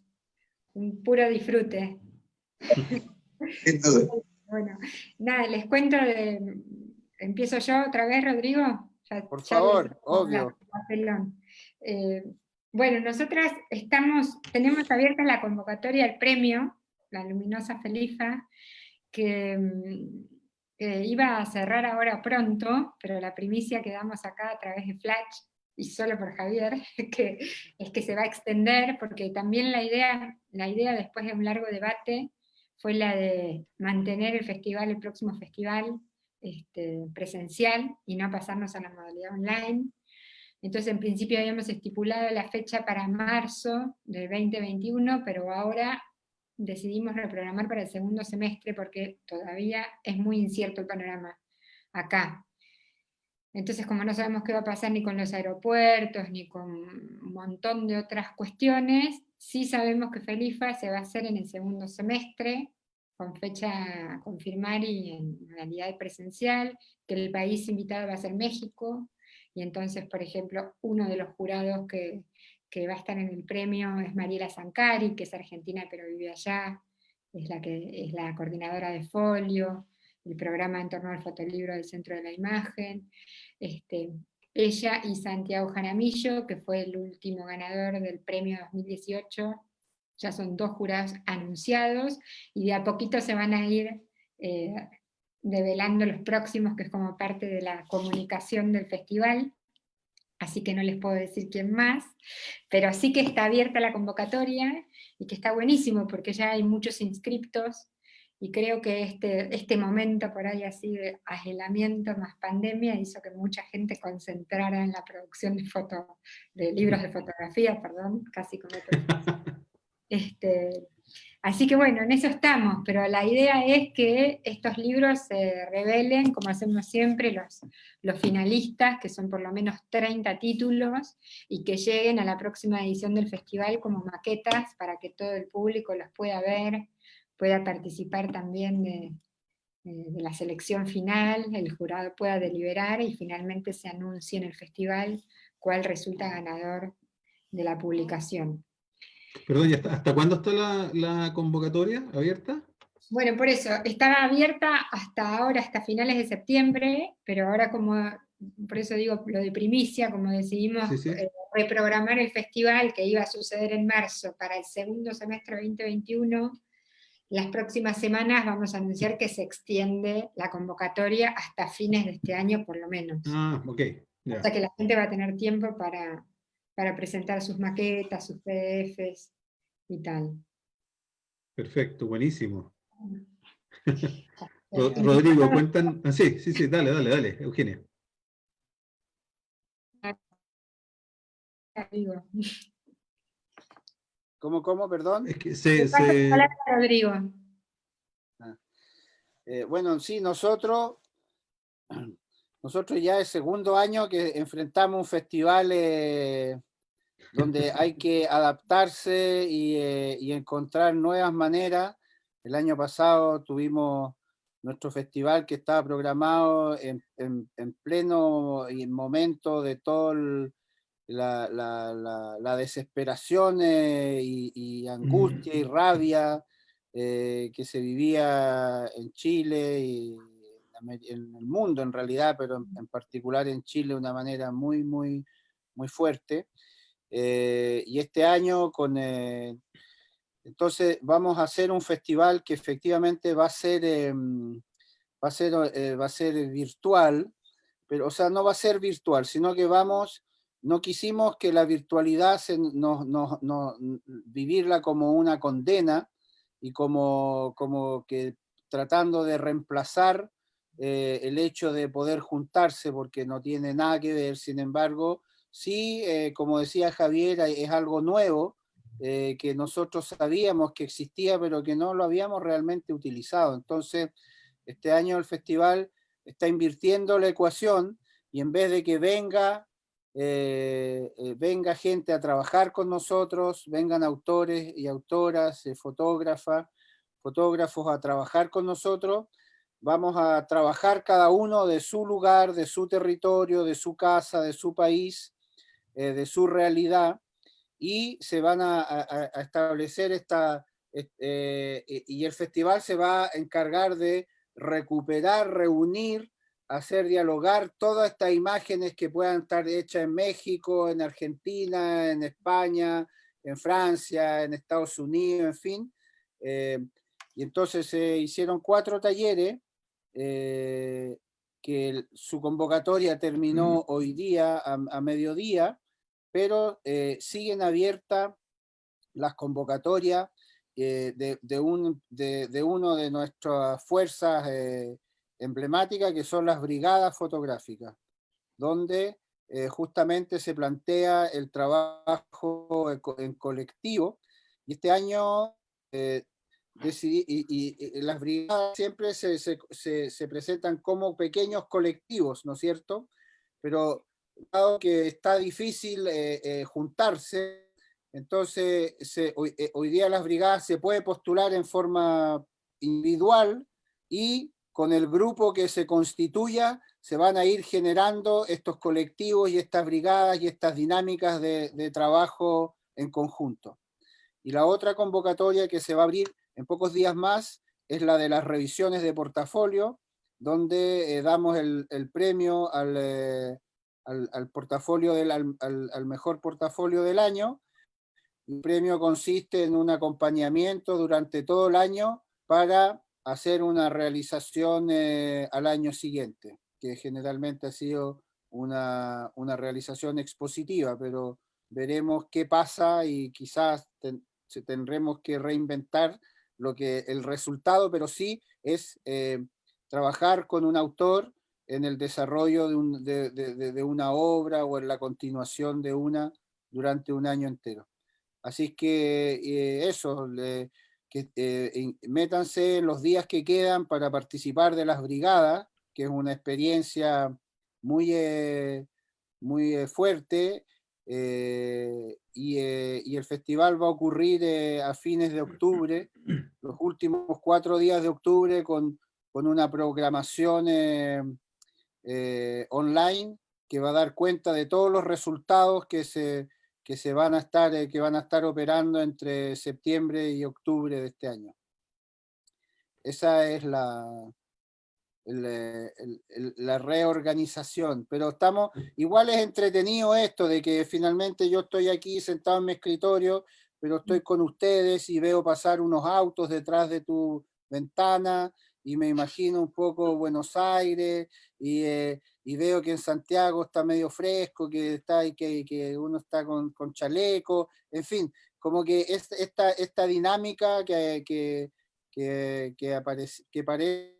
Un puro disfrute. Sin duda. Bueno, nada, les cuento empiezo yo otra vez, Rodrigo. Por favor, obvio. Bueno, nosotras tenemos abierta la convocatoria al premio, la Luminosa Felifa, que iba a cerrar ahora pronto, pero la primicia que damos acá a través de Flash, y solo por Javier, es que se va a extender, porque también la idea después de un largo debate fue la de mantener el próximo festival presencial y no pasarnos a la modalidad online. Entonces, en principio habíamos estipulado la fecha para marzo del 2021, pero ahora decidimos reprogramar para el segundo semestre porque todavía es muy incierto el panorama acá. Entonces, como no sabemos qué va a pasar ni con los aeropuertos, ni con un montón de otras cuestiones, sí sabemos que Felifa se va a hacer en el segundo semestre, con fecha a confirmar y en modalidad presencial, que el país invitado va a ser México, y entonces, por ejemplo, uno de los jurados que va a estar en el premio es Mariela Zancari, que es argentina pero vive allá, es la coordinadora de Folio, el programa en torno al fotolibro del Centro de la Imagen. Ella y Santiago Jaramillo, que fue el último ganador del premio 2018, ya son 2 jurados anunciados, y de a poquito se van a ir develando los próximos, que es como parte de la comunicación del festival, así que no les puedo decir quién más, pero sí que está abierta la convocatoria, y que está buenísimo, porque ya hay muchos inscriptos, y creo que este momento por ahí así de aislamiento más pandemia hizo que mucha gente concentrara en la producción de libros de fotografía, perdón, casi cometo así que bueno, en eso estamos, pero la idea es que estos libros se revelen, como hacemos siempre, los finalistas, que son por lo menos 30 títulos, y que lleguen a la próxima edición del festival como maquetas para que todo el público los pueda ver, pueda participar también de la selección final, el jurado pueda deliberar y finalmente se anuncie en el festival cuál resulta ganador de la publicación. Perdón, ¿y hasta cuándo está la convocatoria abierta? Bueno, por eso, estaba abierta hasta ahora, hasta finales de septiembre, pero ahora por eso digo lo de primicia, como decidimos Sí. reprogramar el festival que iba a suceder en marzo para el segundo semestre 2021, las próximas semanas vamos a anunciar que se extiende la convocatoria hasta fines de este año por lo menos. Ah, ok. Ya. O sea que la gente va a tener tiempo para presentar sus maquetas, sus PDFs y tal. Perfecto, buenísimo. Rodrigo, cuentan... Ah, sí, dale, Eugenia. ¿Cómo, perdón? Es que Rodrigo. Bueno, sí, nosotros ya es segundo año que enfrentamos un festival donde hay que adaptarse y encontrar nuevas maneras. El año pasado tuvimos nuestro festival que estaba programado en pleno momento de todo la desesperación y angustia y rabia que se vivía en Chile y en el mundo en realidad, pero en particular en Chile de una manera muy fuerte. Y este año entonces vamos a hacer un festival que efectivamente va a ser virtual, pero o sea, no va a ser virtual, sino que no quisimos que la virtualidad vivirla como una condena y como que tratando de reemplazar el hecho de poder juntarse, porque no tiene nada que ver. Sin embargo, sí, como decía Javier, es algo nuevo, que nosotros sabíamos que existía, pero que no lo habíamos realmente utilizado. Entonces, este año el festival está invirtiendo la ecuación, y en vez de que venga gente a trabajar con nosotros, vengan autores y autoras, fotógrafos a trabajar con nosotros, vamos a trabajar cada uno de su lugar, de su territorio, de su casa, de su país, de su realidad, y se van a establecer y el festival se va a encargar de recuperar, reunir, hacer dialogar todas estas imágenes que puedan estar hechas en México, en Argentina, en España, en Francia, en Estados Unidos, en fin. Y entonces se hicieron 4 talleres, que su convocatoria terminó hoy día a mediodía, pero siguen abiertas las convocatorias de uno de nuestras fuerzas emblemáticas, que son las brigadas fotográficas, donde justamente se plantea el trabajo en colectivo. Y este año decidí, y las brigadas siempre se presentan como pequeños colectivos, ¿no es cierto? Pero dado que está difícil juntarse, entonces hoy día las brigadas se puede postular en forma individual, y con el grupo que se constituya se van a ir generando estos colectivos y estas brigadas y estas dinámicas de trabajo en conjunto. Y la otra convocatoria que se va a abrir en pocos días más es la de las revisiones de portafolio, donde damos el premio al portafolio al mejor portafolio del año. El premio consiste en un acompañamiento durante todo el año para hacer una realización al año siguiente, que generalmente ha sido una realización expositiva, pero veremos qué pasa, y quizás tendremos que reinventar el resultado, pero sí es trabajar con un autor en el desarrollo de una obra, o en la continuación de una, durante un año entero. Así que eso, métanse en los días que quedan para participar de las brigadas, que es una experiencia muy, muy fuerte, y el festival va a ocurrir a fines de octubre, los últimos 4 días de octubre, con una programación online, que va a dar cuenta de todos los resultados que van a estar operando entre septiembre y octubre de este año. Esa es la reorganización, pero igual es entretenido esto de que finalmente yo estoy aquí sentado en mi escritorio, pero estoy con ustedes y veo pasar unos autos detrás de tu ventana, y me imagino un poco Buenos Aires, y veo que en Santiago está medio fresco, que uno está con chaleco, en fin, como que esta dinámica que parece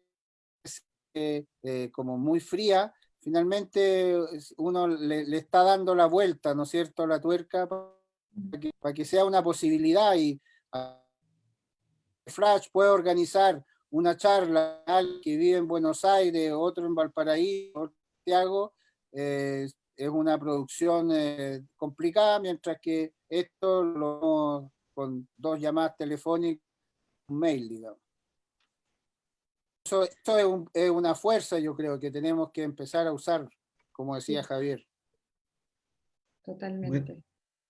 como muy fría, finalmente uno le está dando la vuelta, ¿no es cierto?, a la tuerca, para que sea una posibilidad. Y Flash puede organizar una charla, alguien que vive en Buenos Aires, otro en Valparaíso, otro en Santiago, es una producción complicada, mientras que esto con 2 llamadas telefónicas, un mail, digamos. Esto es una fuerza, yo creo, que tenemos que empezar a usar, como decía Javier. Totalmente. Bueno,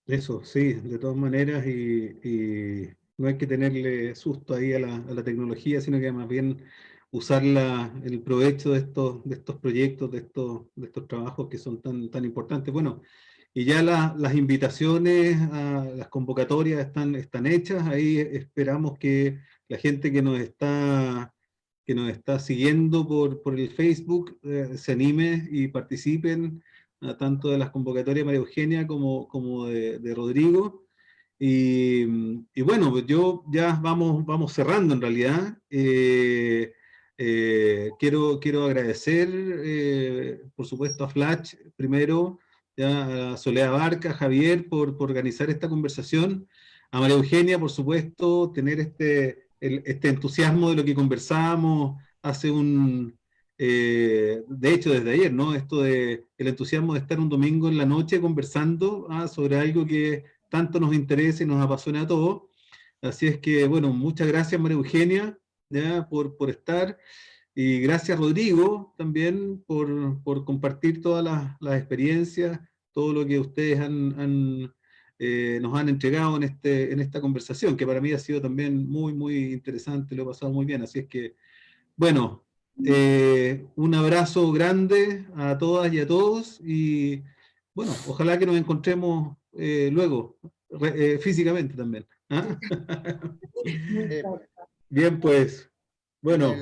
eso, sí, de todas maneras, y no hay que tenerle susto ahí a la tecnología, sino que más bien usar el provecho de estos proyectos, de estos trabajos que son tan importantes. Bueno, y ya las invitaciones a las convocatorias están hechas. Ahí esperamos que la gente que nos está siguiendo por el Facebook se anime y participen, tanto de las convocatorias de María Eugenia como de Rodrigo. Y bueno, pues yo ya vamos cerrando en realidad. Quiero agradecer, por supuesto, a Flash primero, ya a Soledad Barca, a Javier, por organizar esta conversación, a María Eugenia, por supuesto, tener este entusiasmo de lo que conversábamos hace de hecho desde ayer, ¿no? Esto de el entusiasmo de estar un domingo en la noche conversando sobre algo que tanto nos interesa y nos apasiona a todos. Así es que, bueno, muchas gracias María Eugenia, ¿ya? Por estar. Y gracias Rodrigo también por compartir todas las experiencias, todo lo que ustedes nos han entregado en esta conversación, que para mí ha sido también muy, muy interesante, lo he pasado muy bien. Así es que, bueno, un abrazo grande a todas y a todos, y bueno, ojalá que nos encontremos luego, físicamente también. ¿Ah? Pues, Bien, pues, bueno.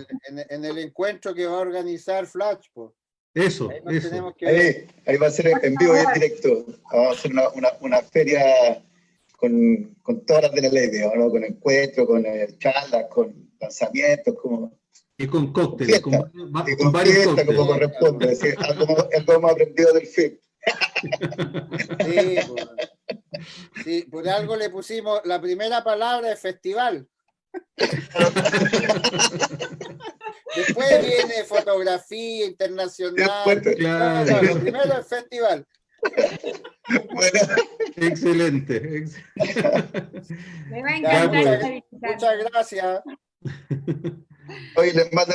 en el encuentro que va a organizar Flash, pues. Eso, Ahí nos eso. tenemos que ver. Ahí va a ser en vivo y en directo. Vamos a hacer una feria con todas las de la ley, digamos, ¿no? Con encuentros, con charlas, con lanzamientos, como Y con cócteles, fiesta. Y con con varios fiesta, cócteles. como corresponde. Es decir, algo hemos aprendido del film. Sí, pues. Sí, por algo le pusimos la primera palabra de festival. Después viene fotografía internacional. Después, Claro. No, lo primero es festival. bueno, Excelente. Me va a Ya, encantar pues. visitar. muchas gracias. hoy les mando